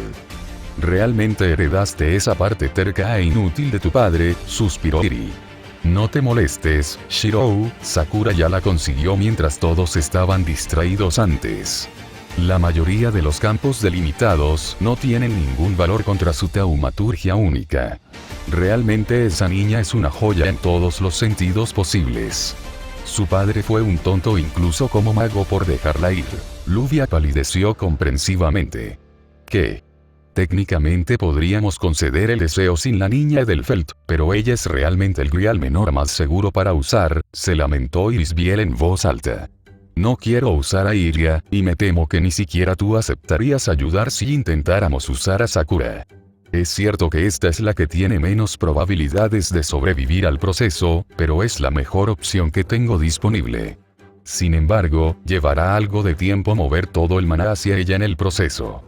Realmente heredaste esa parte terca e inútil de tu padre, suspiró Iri. No te molestes, Shirou, Sakura ya la consiguió mientras todos estaban distraídos antes. La mayoría de los campos delimitados no tienen ningún valor contra su taumaturgia única. Realmente esa niña es una joya en todos los sentidos posibles. Su padre fue un tonto incluso como mago por dejarla ir. Luvia palideció comprensivamente. ¿Qué? Técnicamente podríamos conceder el deseo sin la niña Edelfelt, pero ella es realmente el grial menor más seguro para usar, se lamentó Irisbiel en voz alta. No quiero usar a Iria, y me temo que ni siquiera tú aceptarías ayudar si intentáramos usar a Sakura. Es cierto que esta es la que tiene menos probabilidades de sobrevivir al proceso, pero es la mejor opción que tengo disponible. Sin embargo, llevará algo de tiempo mover todo el maná hacia ella en el proceso.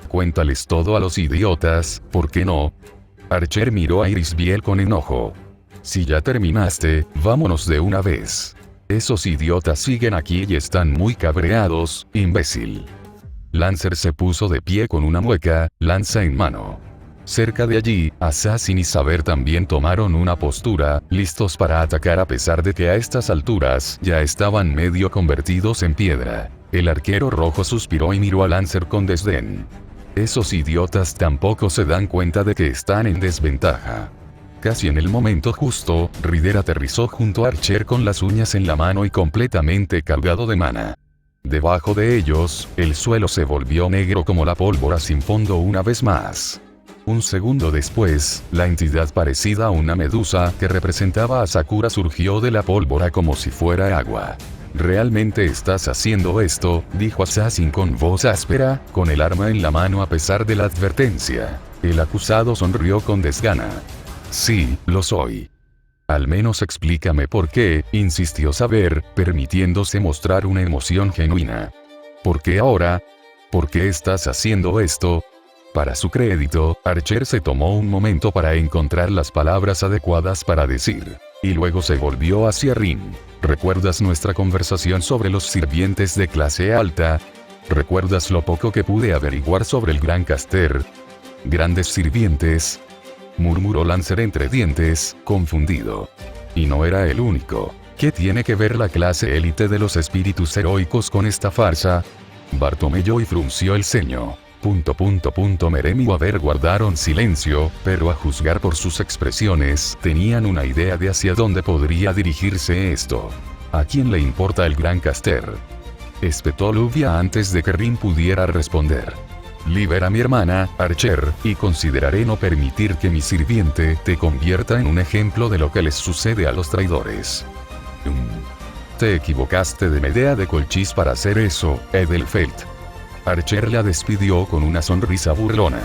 Cuéntales todo a los idiotas, ¿por qué no? Archer miró a Irisbiel con enojo. Si ya terminaste, vámonos de una vez. Esos idiotas siguen aquí y están muy cabreados, imbécil. Lancer se puso de pie con una mueca, lanza en mano. Cerca de allí, Assassin y Saber también tomaron una postura, listos para atacar a pesar de que a estas alturas ya estaban medio convertidos en piedra. El arquero rojo suspiró y miró a Lancer con desdén. Esos idiotas tampoco se dan cuenta de que están en desventaja. Casi en el momento justo, Ryder aterrizó junto a Archer con las uñas en la mano y completamente cargado de mana. Debajo de ellos, el suelo se volvió negro como la pólvora sin fondo una vez más. Un segundo después, la entidad parecida a una medusa que representaba a Sakura surgió de la pólvora como si fuera agua. «¿Realmente estás haciendo esto?», dijo Assassin con voz áspera, con el arma en la mano a pesar de la advertencia. El acusado sonrió con desgana. «Sí, lo soy». «Al menos explícame por qué», insistió Saber, permitiéndose mostrar una emoción genuina. «¿Por qué ahora? ¿Por qué estás haciendo esto?». Para su crédito, Archer se tomó un momento para encontrar las palabras adecuadas para decir. Y luego se volvió hacia Rin. «¿Recuerdas nuestra conversación sobre los sirvientes de clase alta? ¿Recuerdas lo poco que pude averiguar sobre el Gran Caster? ¿Grandes sirvientes?», murmuró Lancer entre dientes, confundido. Y no era el único. ¿Qué tiene que ver la clase élite de los espíritus heroicos con esta farsa? Bartomeu frunció el ceño. Merem y Waver guardaron silencio, pero a juzgar por sus expresiones, tenían una idea de hacia dónde podría dirigirse esto. ¿A quién le importa el Gran Caster?, espetó Luvia antes de que Rin pudiera responder. «Libera a mi hermana, Archer, y consideraré no permitir que mi sirviente te convierta en un ejemplo de lo que les sucede a los traidores». «Te equivocaste de Medea de Colchis para hacer eso, Edelfelt». Archer la despidió con una sonrisa burlona.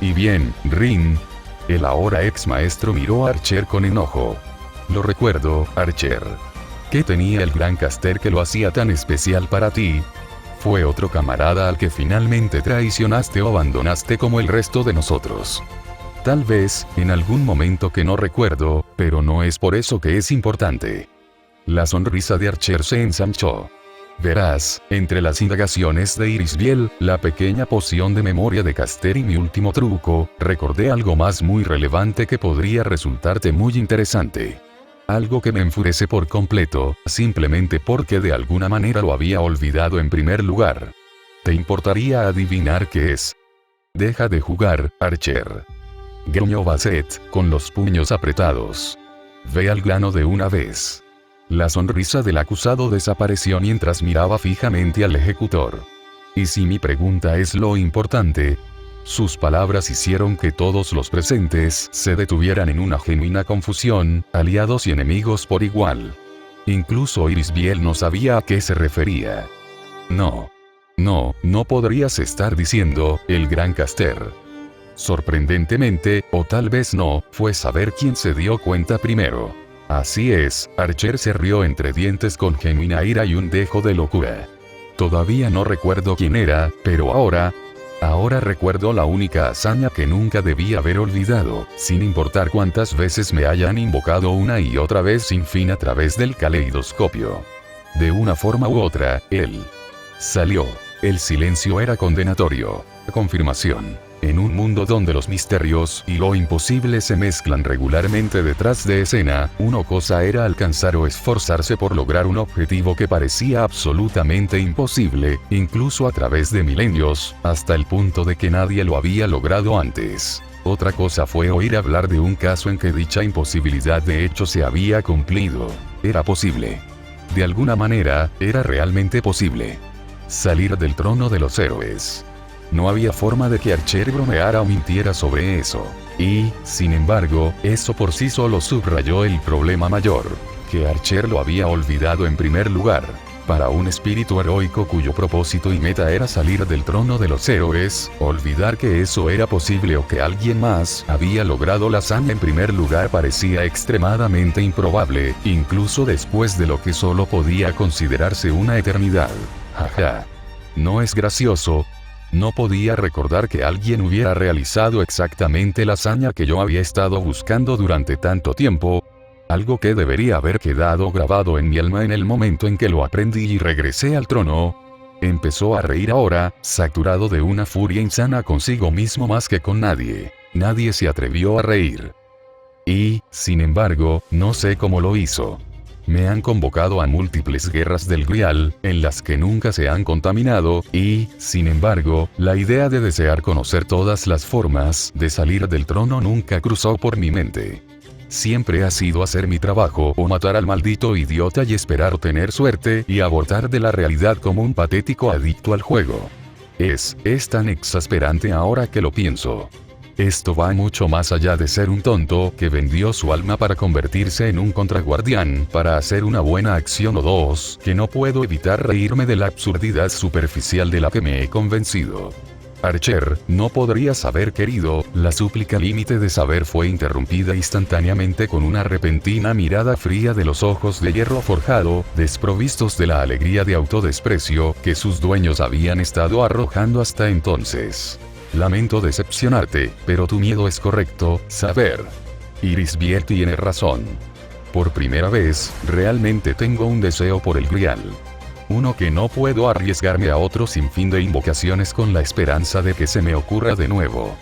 «Y bien, Rin». El ahora ex maestro miró a Archer con enojo. «Lo recuerdo, Archer. ¿Qué tenía el Gran Caster que lo hacía tan especial para ti? Fue otro camarada al que finalmente traicionaste o abandonaste como el resto de nosotros. Tal vez, en algún momento que no recuerdo, pero no es por eso que es importante». La sonrisa de Archer se ensanchó. «Verás, entre las indagaciones de Irisbiel, la pequeña poción de memoria de Caster y mi último truco, recordé algo más muy relevante que podría resultarte muy interesante. Algo que me enfurece por completo, simplemente porque de alguna manera lo había olvidado en primer lugar. ¿Te importaría adivinar qué es?». «Deja de jugar, Archer», gruñó Basset, con los puños apretados. «Ve al grano de una vez». La sonrisa del acusado desapareció mientras miraba fijamente al ejecutor. «¿Y si mi pregunta es lo importante?». Sus palabras hicieron que todos los presentes se detuvieran en una genuina confusión, aliados y enemigos por igual. Incluso Irisbiel no sabía a qué se refería. «No. No podrías estar diciendo, el Gran Caster». Sorprendentemente, o tal vez no, fue Saber quien se dio cuenta primero. «Así es», Archer se rió entre dientes con genuina ira y un dejo de locura. «Todavía no recuerdo quién era, pero ahora recuerdo la única hazaña que nunca debí haber olvidado, sin importar cuántas veces me hayan invocado una y otra vez sin fin a través del caleidoscopio. De una forma u otra, él salió». El silencio era condenatorio. Confirmación. En un mundo donde los misterios y lo imposible se mezclan regularmente detrás de escena, una cosa era alcanzar o esforzarse por lograr un objetivo que parecía absolutamente imposible, incluso a través de milenios, hasta el punto de que nadie lo había logrado antes. Otra cosa fue oír hablar de un caso en que dicha imposibilidad de hecho se había cumplido. Era posible. De alguna manera, era realmente posible. Salir del trono de los héroes. No había forma de que Archer bromeara o mintiera sobre eso. Y, sin embargo, eso por sí solo subrayó el problema mayor. Que Archer lo había olvidado en primer lugar. Para un espíritu heroico cuyo propósito y meta era salir del trono de los héroes, olvidar que eso era posible o que alguien más había logrado la hazaña en primer lugar parecía extremadamente improbable, incluso después de lo que solo podía considerarse una eternidad. Jaja. ¿No es gracioso? No podía recordar que alguien hubiera realizado exactamente la hazaña que yo había estado buscando durante tanto tiempo. Algo que debería haber quedado grabado en mi alma en el momento en que lo aprendí y regresé al trono. Empezó a reír ahora, saturado de una furia insana consigo mismo más que con nadie. Nadie se atrevió a reír. Y, sin embargo, no sé cómo lo hizo. Me han convocado a múltiples guerras del Grial, en las que nunca se han contaminado, y, sin embargo, la idea de desear conocer todas las formas de salir del trono nunca cruzó por mi mente. Siempre ha sido hacer mi trabajo o matar al maldito idiota y esperar tener suerte y abortar de la realidad como un patético adicto al juego. Es tan exasperante ahora que lo pienso. Esto va mucho más allá de ser un tonto que vendió su alma para convertirse en un contraguardián para hacer una buena acción o dos, que no puedo evitar reírme de la absurdidad superficial de la que me he convencido. Archer, no podrías haber querido, la súplica límite de saber fue interrumpida instantáneamente con una repentina mirada fría de los ojos de hierro forjado, desprovistos de la alegría de autodesprecio que sus dueños habían estado arrojando hasta entonces. Lamento decepcionarte, pero tu miedo es correcto, saber. Irisbiel tiene razón. Por primera vez, realmente tengo un deseo por el Grial. Uno que no puedo arriesgarme a otro sin fin de invocaciones con la esperanza de que se me ocurra de nuevo.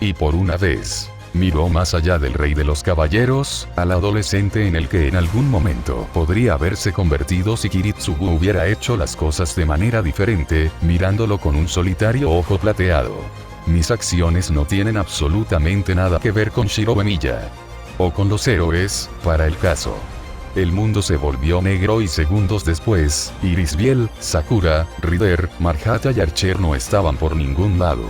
Y por una vez, miró más allá del rey de los caballeros, al adolescente en el que en algún momento podría haberse convertido si Kiritsugu hubiera hecho las cosas de manera diferente, mirándolo con un solitario ojo plateado. Mis acciones no tienen absolutamente nada que ver con Shirobemilla. O con los héroes, para el caso. El mundo se volvió negro y segundos después, Irisbiel, Sakura, Rider, Marjata y Archer no estaban por ningún lado.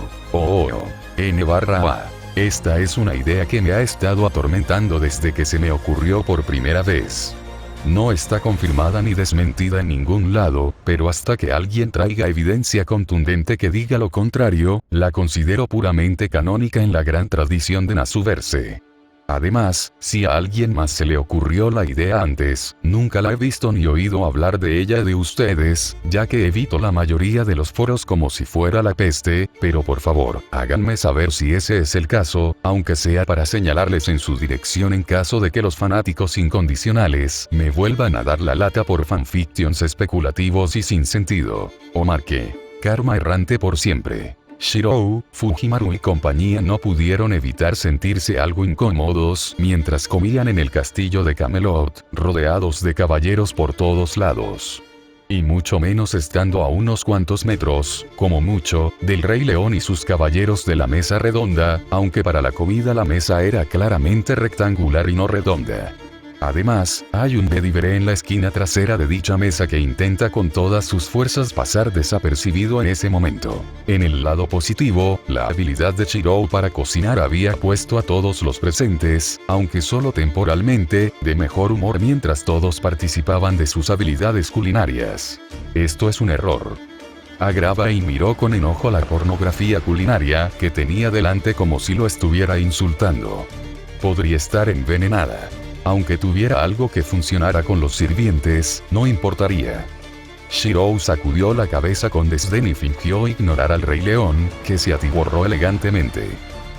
N/A. Esta es una idea que me ha estado atormentando desde que se me ocurrió por primera vez. No está confirmada ni desmentida en ningún lado, pero hasta que alguien traiga evidencia contundente que diga lo contrario, la considero puramente canónica en la gran tradición de Nasuverse. Además, si a alguien más se le ocurrió la idea antes, nunca la he visto ni oído hablar de ella de ustedes, ya que evito la mayoría de los foros como si fuera la peste, pero por favor, háganme saber si ese es el caso, aunque sea para señalarles en su dirección en caso de que los fanáticos incondicionales me vuelvan a dar la lata por fanfictions especulativos y sin sentido. O marque, karma errante por siempre. Shirou, Fujimaru y compañía no pudieron evitar sentirse algo incómodos mientras comían en el castillo de Camelot, rodeados de caballeros por todos lados. Y mucho menos estando a unos cuantos metros, como mucho, del Rey León y sus caballeros de la mesa redonda, aunque para la comida la mesa era claramente rectangular y no redonda. Además, hay un Bedivere en la esquina trasera de dicha mesa que intenta con todas sus fuerzas pasar desapercibido en ese momento. En el lado positivo, la habilidad de Shirou para cocinar había puesto a todos los presentes, aunque solo temporalmente, de mejor humor mientras todos participaban de sus habilidades culinarias. Esto es un error. Agrava y miró con enojo la pornografía culinaria que tenía delante como si lo estuviera insultando. Podría estar envenenada. Aunque tuviera algo que funcionara con los sirvientes, no importaría. Shirou sacudió la cabeza con desdén y fingió ignorar al Rey León, que se atiborró elegantemente.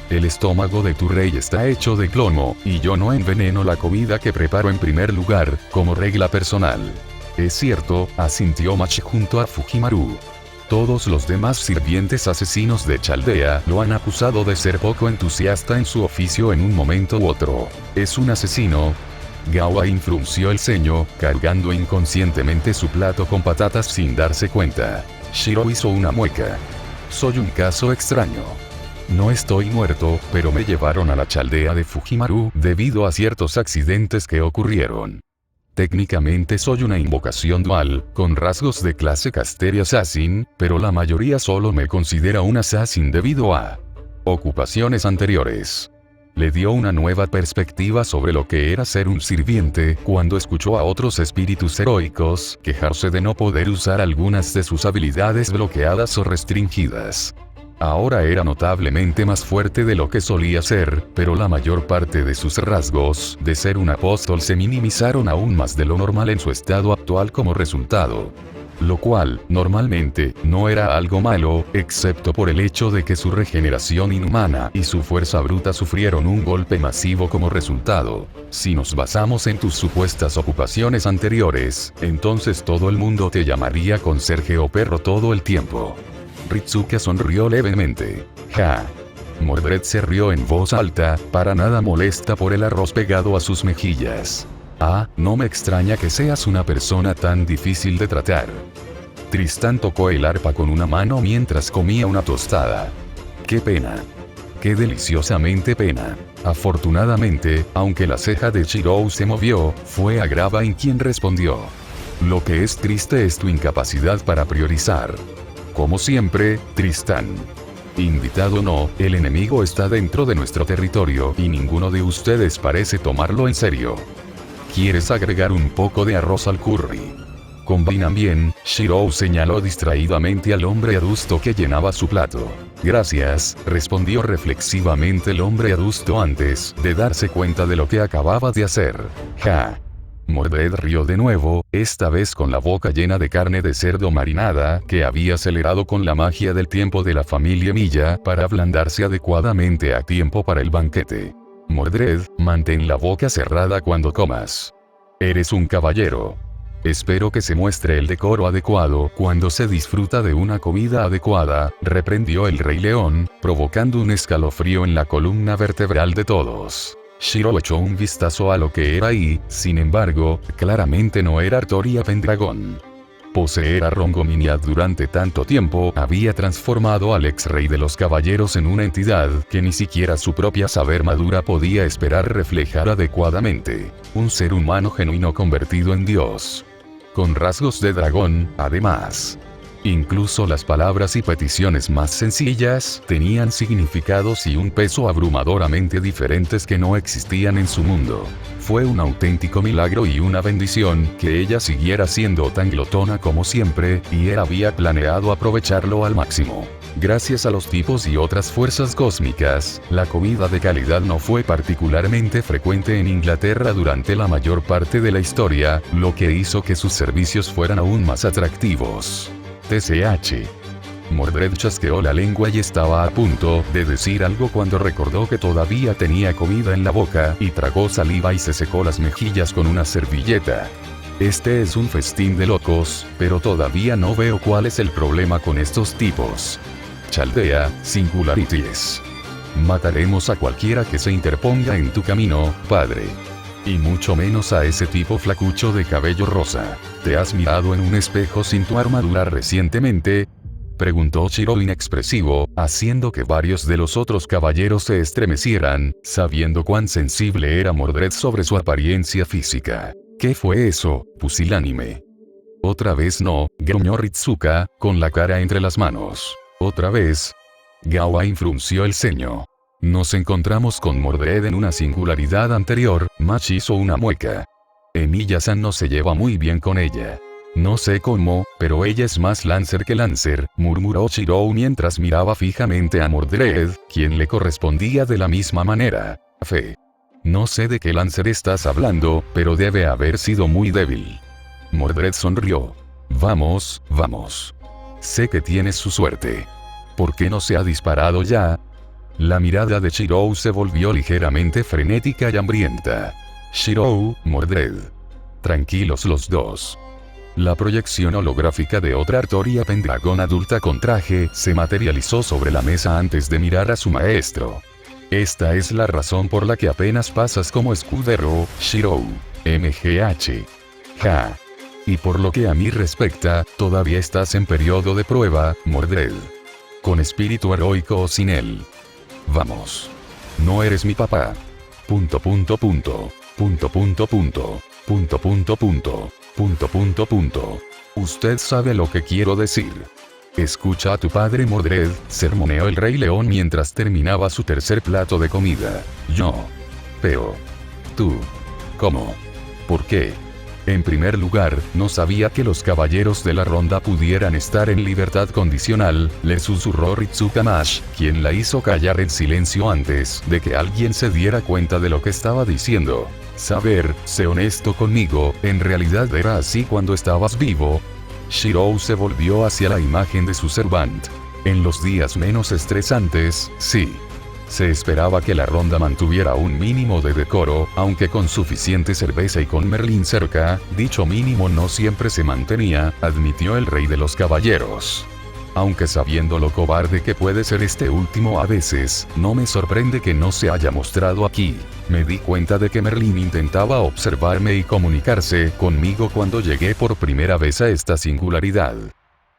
El estómago de tu rey está hecho de plomo, y yo no enveneno la comida que preparo en primer lugar, como regla personal. Es cierto, asintió Machi junto a Fujimaru. Todos los demás sirvientes asesinos de Chaldea lo han acusado de ser poco entusiasta en su oficio en un momento u otro. ¿Es un asesino? Gawain frunció el ceño, cargando inconscientemente su plato con patatas sin darse cuenta. Shirou hizo una mueca. Soy un caso extraño. No estoy muerto, pero me llevaron a la Chaldea de Fujimaru debido a ciertos accidentes que ocurrieron. Técnicamente soy una invocación dual, con rasgos de clase Casteria Assassin, pero la mayoría solo me considera un assassin debido a ocupaciones anteriores. Le dio una nueva perspectiva sobre lo que era ser un sirviente cuando escuchó a otros espíritus heroicos quejarse de no poder usar algunas de sus habilidades bloqueadas o restringidas. Ahora era notablemente más fuerte de lo que solía ser, pero la mayor parte de sus rasgos de ser un apóstol se minimizaron aún más de lo normal en su estado actual como resultado. Lo cual, normalmente, no era algo malo, excepto por el hecho de que su regeneración inhumana y su fuerza bruta sufrieron un golpe masivo como resultado. Si nos basamos en tus supuestas ocupaciones anteriores, entonces todo el mundo te llamaría conserje o perro todo el tiempo. Ritsuka sonrió levemente. Ja. Mordred se rió en voz alta, para nada molesta por el arroz pegado a sus mejillas. Ah, no me extraña que seas una persona tan difícil de tratar. Tristán tocó el arpa con una mano mientras comía una tostada. ¡Qué pena! ¡Qué deliciosamente pena! Afortunadamente, aunque la ceja de Shirou se movió, fue Agravain quien respondió. Lo que es triste es tu incapacidad para priorizar. Como siempre, Tristán. Invitado o no, el enemigo está dentro de nuestro territorio y ninguno de ustedes parece tomarlo en serio. ¿Quieres agregar un poco de arroz al curry? Combinan bien, Shirou señaló distraídamente al hombre adusto que llenaba su plato. Gracias, respondió reflexivamente el hombre adusto antes de darse cuenta de lo que acababa de hacer. Ja. Mordred rió de nuevo, esta vez con la boca llena de carne de cerdo marinada que había acelerado con la magia del tiempo de la familia Milla para ablandarse adecuadamente a tiempo para el banquete. Mordred, mantén la boca cerrada cuando comas. Eres un caballero. Espero que se muestre el decoro adecuado cuando se disfruta de una comida adecuada, reprendió el Rey León, provocando un escalofrío en la columna vertebral de todos. Shirou echó un vistazo a lo que era y, sin embargo, claramente no era Artoria Pendragon. Poseer a Rongominiad durante tanto tiempo había transformado al ex rey de los caballeros en una entidad que ni siquiera su propia saber madura podía esperar reflejar adecuadamente. Un ser humano genuino convertido en Dios. Con rasgos de dragón, además. Incluso las palabras y peticiones más sencillas tenían significados y un peso abrumadoramente diferentes que no existían en su mundo. Fue un auténtico milagro y una bendición que ella siguiera siendo tan glotona como siempre, y él había planeado aprovecharlo al máximo. Gracias a los tipos y otras fuerzas cósmicas, la comida de calidad no fue particularmente frecuente en Inglaterra durante la mayor parte de la historia, lo que hizo que sus servicios fueran aún más atractivos. TCH. Mordred chasqueó la lengua y estaba a punto de decir algo cuando recordó que todavía tenía comida en la boca y tragó saliva y se secó las mejillas con una servilleta. Este es un festín de locos, pero todavía no veo cuál es el problema con estos tipos. Chaldea, Singularities. Mataremos a cualquiera que se interponga en tu camino, padre. Y mucho menos a ese tipo flacucho de cabello rosa. ¿Te has mirado en un espejo sin tu armadura recientemente? Preguntó Shirou inexpresivo, haciendo que varios de los otros caballeros se estremecieran, sabiendo cuán sensible era Mordred sobre su apariencia física. ¿Qué fue eso, pusilánime? Otra vez no, gruñó Ritsuka, con la cara entre las manos. Otra vez. Gawain frunció el ceño. Nos encontramos con Mordred en una singularidad anterior, Mach hizo una mueca. Emilia-san no se lleva muy bien con ella. No sé cómo, pero ella es más Lancer que Lancer, murmuró Shirou mientras miraba fijamente a Mordred, quien le correspondía de la misma manera. Fe. No sé de qué Lancer estás hablando, pero debe haber sido muy débil. Mordred sonrió. Vamos, vamos. Sé que tienes su suerte. ¿Por qué no se ha disparado ya? La mirada de Shirou se volvió ligeramente frenética y hambrienta. Shirou, Mordred. Tranquilos los dos. La proyección holográfica de otra Artoria Pendragon adulta con traje se materializó sobre la mesa antes de mirar a su maestro. Esta es la razón por la que apenas pasas como escudero, Shirou. MGH. Ja. Y por lo que a mí respecta, todavía estás en periodo de prueba, Mordred. Con espíritu heroico o sin él. Vamos. No eres mi papá. Punto punto punto. Punto punto punto. Punto punto punto. Punto punto punto. Usted sabe lo que quiero decir. Escucha a tu padre Mordred, sermoneó el Rey León mientras terminaba su tercer plato de comida. Yo. Pero. Tú. ¿Cómo? ¿Por qué? En primer lugar, no sabía que los caballeros de la ronda pudieran estar en libertad condicional, le susurró Ritsuka Mash, quien la hizo callar en silencio antes de que alguien se diera cuenta de lo que estaba diciendo. Saber, sé honesto conmigo, ¿en realidad era así cuando estabas vivo? Shirou se volvió hacia la imagen de su servant. En los días menos estresantes, sí. Se esperaba que la ronda mantuviera un mínimo de decoro, aunque con suficiente cerveza y con Merlín cerca, dicho mínimo no siempre se mantenía, admitió el Rey de los Caballeros. Aunque sabiendo lo cobarde que puede ser este último a veces, no me sorprende que no se haya mostrado aquí. Me di cuenta de que Merlin intentaba observarme y comunicarse conmigo cuando llegué por primera vez a esta singularidad.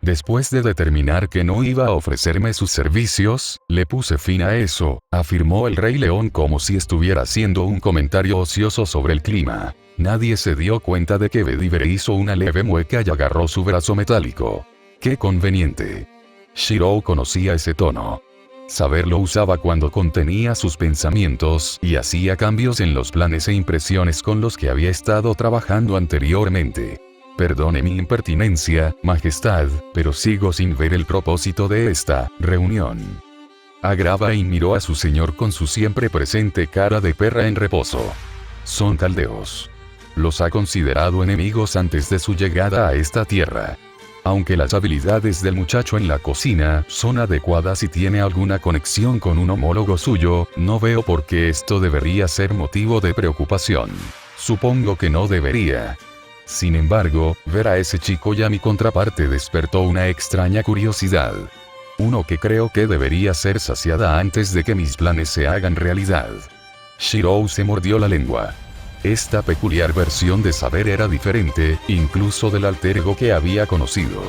Después de determinar que no iba a ofrecerme sus servicios, le puse fin a eso, afirmó el Rey León como si estuviera haciendo un comentario ocioso sobre el clima. Nadie se dio cuenta de que Vetiver hizo una leve mueca y agarró su brazo metálico. ¡Qué conveniente! Shirou conocía ese tono. Saberlo usaba cuando contenía sus pensamientos y hacía cambios en los planes e impresiones con los que había estado trabajando anteriormente. Perdone mi impertinencia, Majestad, pero sigo sin ver el propósito de esta reunión. Agravain miró a su señor con su siempre presente cara de perra en reposo. Son caldeos. Los ha considerado enemigos antes de su llegada a esta tierra. Aunque las habilidades del muchacho en la cocina son adecuadas y tiene alguna conexión con un homólogo suyo, no veo por qué esto debería ser motivo de preocupación. Supongo que no debería. Sin embargo, ver a ese chico y a mi contraparte despertó una extraña curiosidad. Uno que creo que debería ser saciada antes de que mis planes se hagan realidad. Shirou se mordió la lengua. Esta peculiar versión de saber era diferente, incluso del alter ego que había conocido.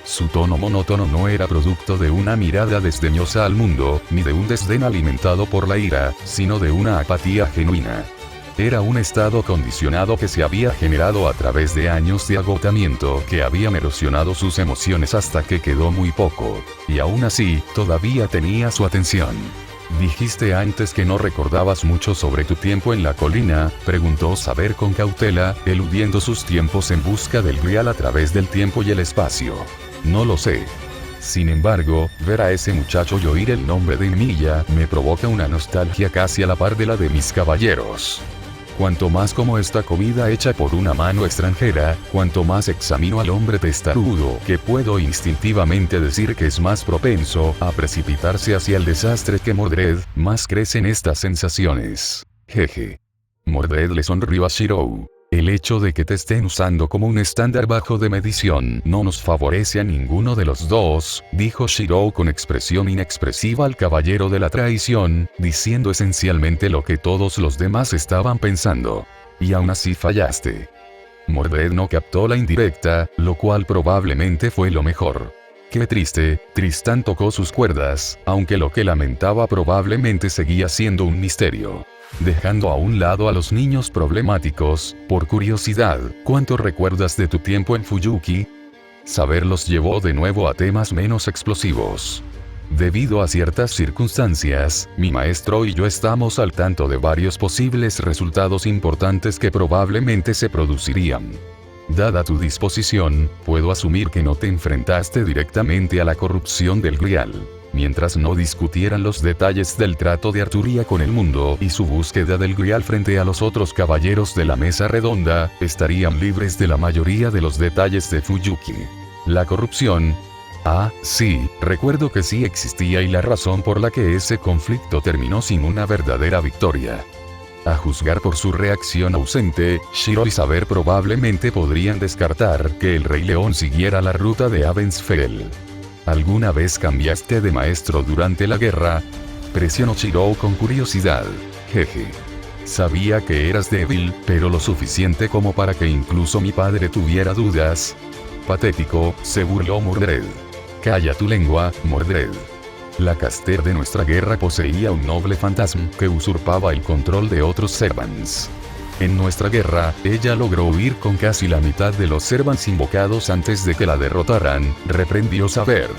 Su tono monótono no era producto de una mirada desdeñosa al mundo, ni de un desdén alimentado por la ira, sino de una apatía genuina. Era un estado condicionado que se había generado a través de años de agotamiento que habían erosionado sus emociones hasta que quedó muy poco. Y aún así, todavía tenía su atención. Dijiste antes que no recordabas mucho sobre tu tiempo en la colina, preguntó Saber con cautela, eludiendo sus tiempos en busca del Grial a través del tiempo y el espacio. No lo sé. Sin embargo, ver a ese muchacho y oír el nombre de Emilia me provoca una nostalgia casi a la par de la de mis caballeros. Cuanto más como esta comida hecha por una mano extranjera, cuanto más examino al hombre testarudo, que puedo instintivamente decir que es más propenso a precipitarse hacia el desastre que Mordred, más crecen estas sensaciones. Jeje. Mordred le sonrió a Shirou. El hecho de que te estén usando como un estándar bajo de medición no nos favorece a ninguno de los dos, dijo Shirou con expresión inexpresiva al caballero de la traición, diciendo esencialmente lo que todos los demás estaban pensando. Y aún así fallaste. Mordred no captó la indirecta, lo cual probablemente fue lo mejor. Qué triste, Tristán tocó sus cuerdas, aunque lo que lamentaba probablemente seguía siendo un misterio. Dejando a un lado a los niños problemáticos, por curiosidad, ¿cuánto recuerdas de tu tiempo en Fuyuki? Saber los llevó de nuevo a temas menos explosivos. Debido a ciertas circunstancias, mi maestro y yo estamos al tanto de varios posibles resultados importantes que probablemente se producirían. Dada tu disposición, puedo asumir que no te enfrentaste directamente a la corrupción del Grial. Mientras no discutieran los detalles del trato de Arturia con el mundo y su búsqueda del Grial frente a los otros caballeros de la mesa redonda, estarían libres de la mayoría de los detalles de Fuyuki. La corrupción. Ah, sí, recuerdo que sí existía y la razón por la que ese conflicto terminó sin una verdadera victoria. A juzgar por su reacción ausente, Shirou y Saber probablemente podrían descartar que el Rey León siguiera la ruta de Avensfell. ¿Alguna vez cambiaste de maestro durante la guerra? Presionó Shirou con curiosidad. Jeje. Sabía que eras débil, pero lo suficiente como para que incluso mi padre tuviera dudas. Patético, se burló Mordred. Calla tu lengua, Mordred. La caster de nuestra guerra poseía un noble fantasma que usurpaba el control de otros servants. En nuestra guerra, ella logró huir con casi la mitad de los servants invocados antes de que la derrotaran, reprendió Saber.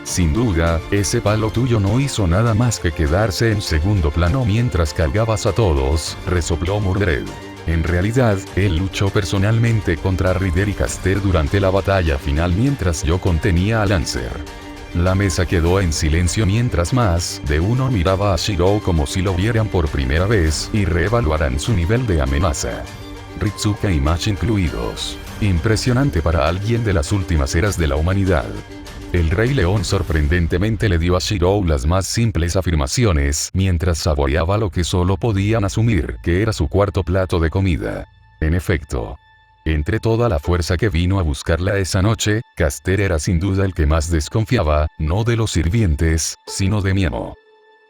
Sin duda, ese palo tuyo no hizo nada más que quedarse en segundo plano mientras cargabas a todos, resopló Mordred. En realidad, él luchó personalmente contra Ryder y Caster durante la batalla final mientras yo contenía a Lancer. La mesa quedó en silencio mientras más de uno miraba a Shirou como si lo vieran por primera vez y reevaluaran su nivel de amenaza. Ritsuka y Mash incluidos. Impresionante para alguien de las últimas eras de la humanidad. El Rey León sorprendentemente le dio a Shirou las más simples afirmaciones mientras saboreaba lo que solo podían asumir que era su cuarto plato de comida. En efecto. Entre toda la fuerza que vino a buscarla esa noche, Caster era sin duda el que más desconfiaba, no de los sirvientes, sino de mi amo.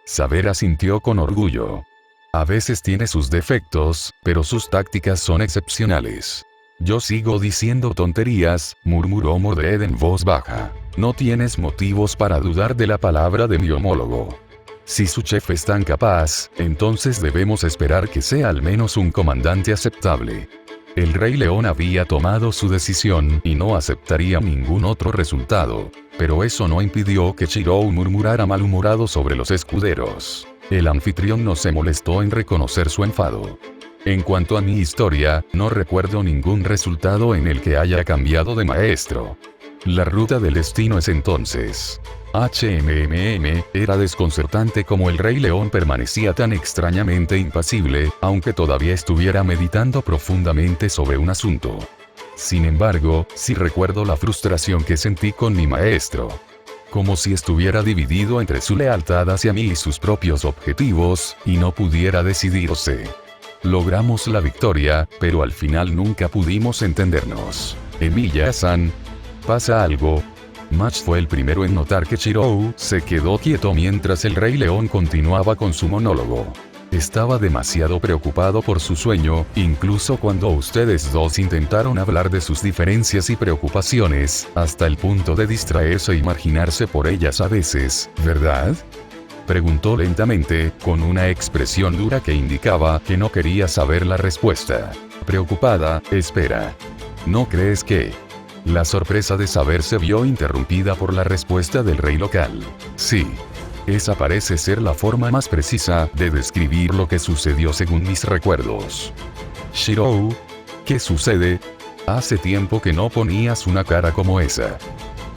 Saber asintió con orgullo. A veces tiene sus defectos, pero sus tácticas son excepcionales. Yo sigo diciendo tonterías, murmuró Mordred en voz baja. No tienes motivos para dudar de la palabra de mi homólogo. Si su chef es tan capaz, entonces debemos esperar que sea al menos un comandante aceptable. El Rey León había tomado su decisión y no aceptaría ningún otro resultado. Pero eso no impidió que Shirou murmurara malhumorado sobre los escuderos. El anfitrión no se molestó en reconocer su enfado. En cuanto a mi historia, no recuerdo ningún resultado en el que haya cambiado de maestro. La ruta del destino es entonces. Era desconcertante como el Rey León permanecía tan extrañamente impasible, aunque todavía estuviera meditando profundamente sobre un asunto. Sin embargo, sí recuerdo la frustración que sentí con mi maestro. Como si estuviera dividido entre su lealtad hacia mí y sus propios objetivos, y no pudiera decidirse. Logramos la victoria, pero al final nunca pudimos entendernos. Emilia-san, ¿pasa algo? Match fue el primero en notar que Shirou se quedó quieto mientras el Rey León continuaba con su monólogo. Estaba demasiado preocupado por su sueño, incluso cuando ustedes dos intentaron hablar de sus diferencias y preocupaciones, hasta el punto de distraerse e imaginarse por ellas a veces, ¿verdad? Preguntó lentamente, con una expresión dura que indicaba que no quería saber la respuesta. Preocupada, espera. ¿No crees que...? La sorpresa de saber se vio interrumpida por la respuesta del rey local. Sí. Esa parece ser la forma más precisa de describir lo que sucedió según mis recuerdos. Shirou, ¿qué sucede? Hace tiempo que no ponías una cara como esa.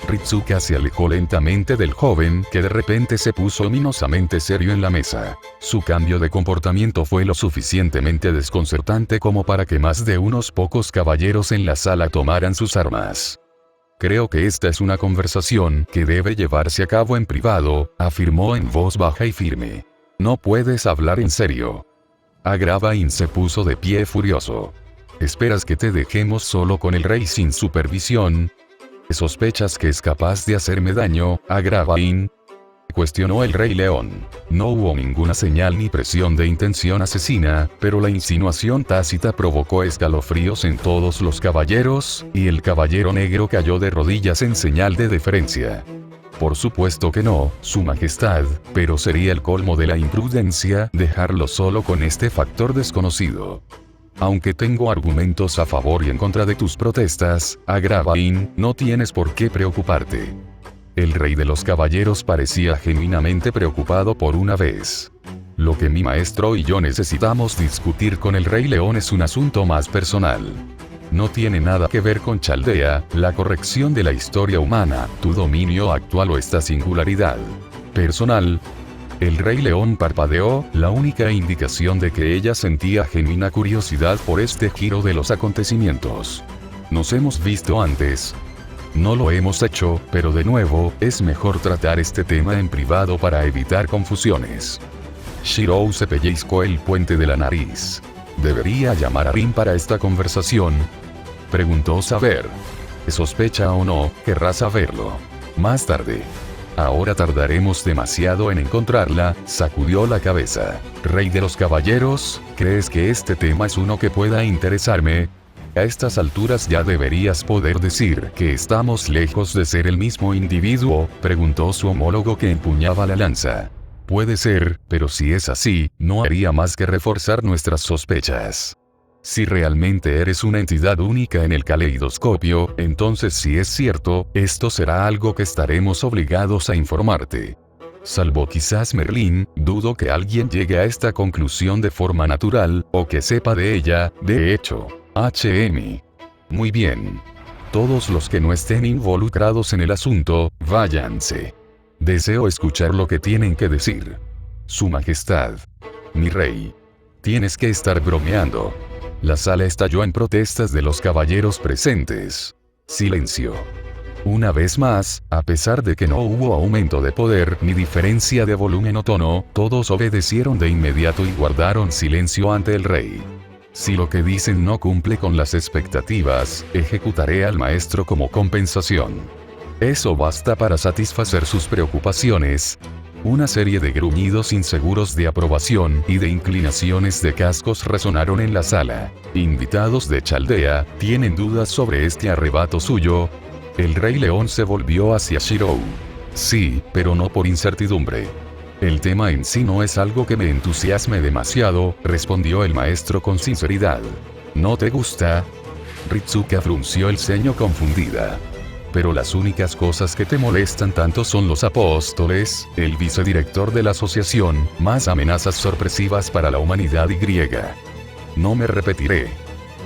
Ritsuka se alejó lentamente del joven, que de repente se puso ominosamente serio en la mesa. Su cambio de comportamiento fue lo suficientemente desconcertante como para que más de unos pocos caballeros en la sala tomaran sus armas. Creo que esta es una conversación que debe llevarse a cabo en privado, afirmó en voz baja y firme. No puedes hablar en serio. Agravain se puso de pie furioso. ¿Esperas que te dejemos solo con el rey sin supervisión? ¿Sospechas que es capaz de hacerme daño, Agravain? Cuestionó el Rey León. No hubo ninguna señal ni presión de intención asesina, pero la insinuación tácita provocó escalofríos en todos los caballeros, y el caballero negro cayó de rodillas en señal de deferencia. Por supuesto que no, Su Majestad, pero sería el colmo de la imprudencia dejarlo solo con este factor desconocido. Aunque tengo argumentos a favor y en contra de tus protestas, Agravain, no tienes por qué preocuparte. El rey de los caballeros parecía genuinamente preocupado por una vez. Lo que mi maestro y yo necesitamos discutir con el Rey León es un asunto más personal. No tiene nada que ver con Chaldea, la corrección de la historia humana, tu dominio actual o esta singularidad. Personal. El Rey León parpadeó, la única indicación de que ella sentía genuina curiosidad por este giro de los acontecimientos. Nos hemos visto antes. No lo hemos hecho, pero de nuevo, es mejor tratar este tema en privado para evitar confusiones. Shirou se pellizcó el puente de la nariz. ¿Debería llamar a Rin para esta conversación? Preguntó Saber. ¿Sospecha o no? Querrá saberlo. Más tarde. Ahora tardaremos demasiado en encontrarla, sacudió la cabeza. Rey de los caballeros, ¿crees que este tema es uno que pueda interesarme? A estas alturas ya deberías poder decir que estamos lejos de ser el mismo individuo, preguntó su homólogo que empuñaba la lanza. Puede ser, pero si es así, no haría más que reforzar nuestras sospechas. Si realmente eres una entidad única en el caleidoscopio, entonces si es cierto, esto será algo que estaremos obligados a informarte. Salvo quizás Merlín, dudo que alguien llegue a esta conclusión de forma natural, o que sepa de ella, de hecho. Muy bien. Todos los que no estén involucrados en el asunto, váyanse. Deseo escuchar lo que tienen que decir. Su Majestad. Mi rey. Tienes que estar bromeando. La sala estalló en protestas de los caballeros presentes. Silencio. Una vez más, a pesar de que no hubo aumento de poder ni diferencia de volumen o tono, todos obedecieron de inmediato y guardaron silencio ante el rey. Si lo que dicen no cumple con las expectativas, ejecutaré al maestro como compensación. Eso basta para satisfacer sus preocupaciones. Una serie de gruñidos inseguros de aprobación y de inclinaciones de cascos resonaron en la sala. Invitados de Chaldea, ¿tienen dudas sobre este arrebato suyo? El Rey León se volvió hacia Shirou. Sí, pero no por incertidumbre. El tema en sí no es algo que me entusiasme demasiado, respondió el maestro con sinceridad. ¿No te gusta? Ritsuka frunció el ceño confundida. Pero las únicas cosas que te molestan tanto son los apóstoles, el vicedirector de la asociación, más amenazas sorpresivas para la humanidad y griega. No me repetiré.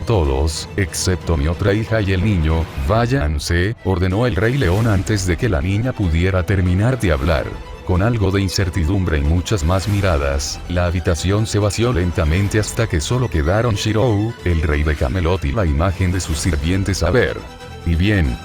Todos, excepto mi otra hija y el niño, váyanse, ordenó el Rey León antes de que la niña pudiera terminar de hablar. Con algo de incertidumbre y muchas más miradas, la habitación se vació lentamente hasta que solo quedaron Shirou, el rey de Camelot y la imagen de sus sirvientes a ver. Y bien,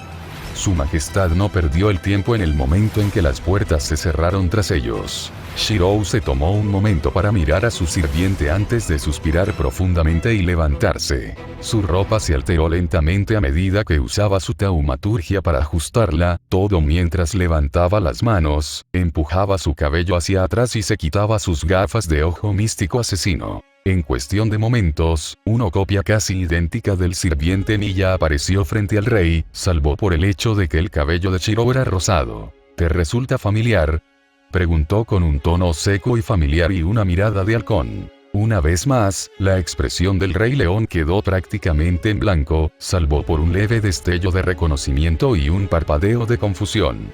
Su Majestad no perdió el tiempo en el momento en que las puertas se cerraron tras ellos. Shirou se tomó un momento para mirar a su sirviente antes de suspirar profundamente y levantarse. Su ropa se alteró lentamente a medida que usaba su taumaturgia para ajustarla, todo mientras levantaba las manos, empujaba su cabello hacia atrás y se quitaba sus gafas de ojo místico asesino. En cuestión de momentos, una copia casi idéntica del sirviente Milla apareció frente al rey, salvo por el hecho de que el cabello de Shirou era rosado. ¿Te resulta familiar?, preguntó con un tono seco y familiar y una mirada de halcón. Una vez más, la expresión del Rey León quedó prácticamente en blanco, salvo por un leve destello de reconocimiento y un parpadeo de confusión.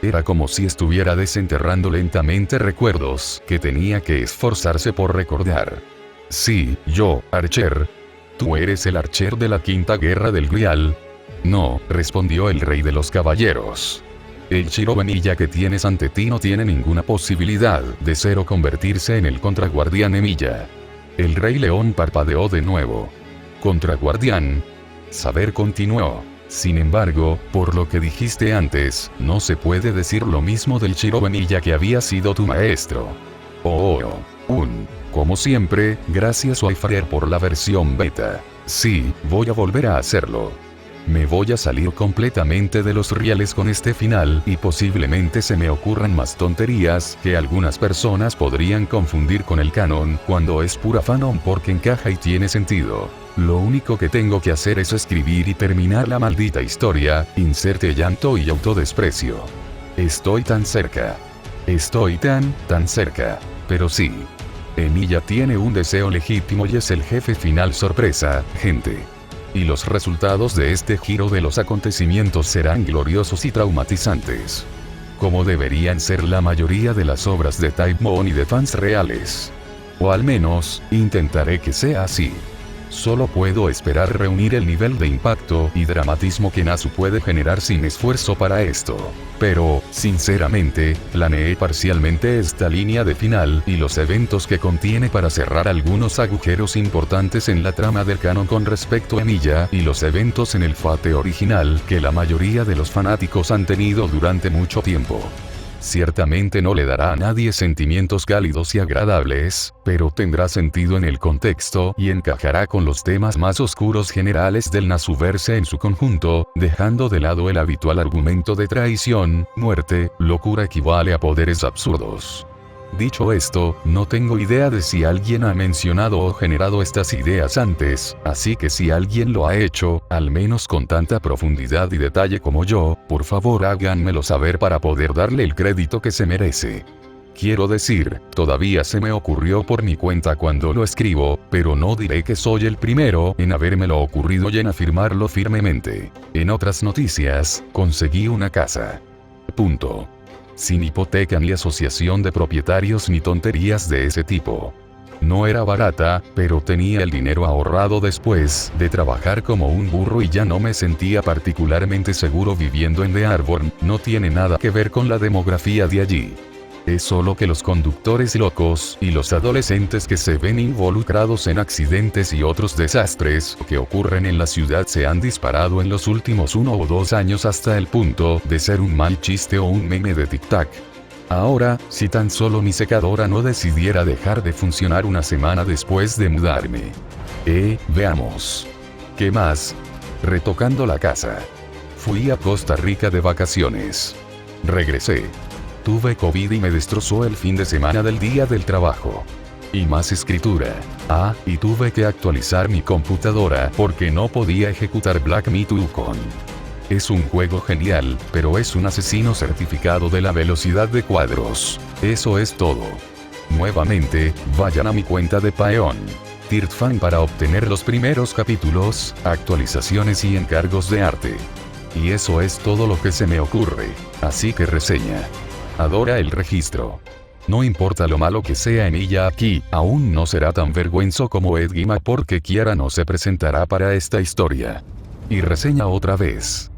Era como si estuviera desenterrando lentamente recuerdos que tenía que esforzarse por recordar. Sí, yo, Archer. ¿Tú eres el Archer de la Quinta Guerra del Grial? No, respondió el Rey de los Caballeros. El Shirou Milla que tienes ante ti no tiene ninguna posibilidad de ser o convertirse en el contraguardián Milla. El Rey León parpadeó de nuevo. ¿Contraguardián? Saber continuó. Sin embargo, por lo que dijiste antes, no se puede decir lo mismo del Shirou Milla que había sido tu maestro. Como siempre, gracias Wayfarer por la versión beta. Sí, voy a volver a hacerlo. Me voy a salir completamente de los rieles con este final y posiblemente se me ocurran más tonterías que algunas personas podrían confundir con el canon cuando es pura fanon porque encaja y tiene sentido. Lo único que tengo que hacer es escribir y terminar la maldita historia, inserte llanto y autodesprecio. Estoy tan cerca. Estoy tan cerca. Pero sí. Emilia tiene un deseo legítimo y es el jefe final sorpresa, gente. Y los resultados de este giro de los acontecimientos serán gloriosos y traumatizantes. Como deberían ser la mayoría de las obras de Type Moon y de fans reales. O al menos, intentaré que sea así. Solo puedo esperar reunir el nivel de impacto y dramatismo que Nasu puede generar sin esfuerzo para esto. Pero, sinceramente, planeé parcialmente esta línea de final y los eventos que contiene para cerrar algunos agujeros importantes en la trama del canon con respecto a Emilia y los eventos en el Fate original que la mayoría de los fanáticos han tenido durante mucho tiempo. Ciertamente no le dará a nadie sentimientos cálidos y agradables, pero tendrá sentido en el contexto y encajará con los temas más oscuros generales del Nasuverse en su conjunto, dejando de lado el habitual argumento de traición, muerte, locura equivale a poderes absurdos. Dicho esto, no tengo idea de si alguien ha mencionado o generado estas ideas antes, así que si alguien lo ha hecho, al menos con tanta profundidad y detalle como yo, por favor háganmelo saber para poder darle el crédito que se merece. Quiero decir, todavía se me ocurrió por mi cuenta cuando lo escribo, pero no diré que soy el primero en habérmelo ocurrido y en afirmarlo firmemente. En otras noticias, conseguí una casa. Punto. Sin hipoteca ni asociación de propietarios ni tonterías de ese tipo. No era barata, pero tenía el dinero ahorrado después de trabajar como un burro y ya no me sentía particularmente seguro viviendo en Dearborn. No tiene nada que ver con la demografía de allí. Es solo que los conductores locos y los adolescentes que se ven involucrados en accidentes y otros desastres que ocurren en la ciudad se han disparado en los últimos 1 o 2 años hasta el punto de ser un mal chiste o un meme de tic-tac. Ahora, si tan solo mi secadora no decidiera dejar de funcionar una semana después de mudarme. Veamos. ¿Qué más? Retocando la casa. Fui a Costa Rica de vacaciones. Regresé. Tuve COVID y me destrozó el fin de semana del día del trabajo. Y más escritura. Y tuve que actualizar mi computadora porque no podía ejecutar Black Myth Wukong. Es un juego genial, pero es un asesino certificado de la velocidad de cuadros. Eso es todo. Nuevamente, vayan a mi cuenta de Paeon. TirtFan para obtener los primeros capítulos, actualizaciones y encargos de arte. Y eso es todo lo que se me ocurre. Así que reseña. Adora el registro. No importa lo malo que sea en ella aquí, aún no será tan vergüenzo como Edgima porque Kiara no se presentará para esta historia. Y reseña otra vez.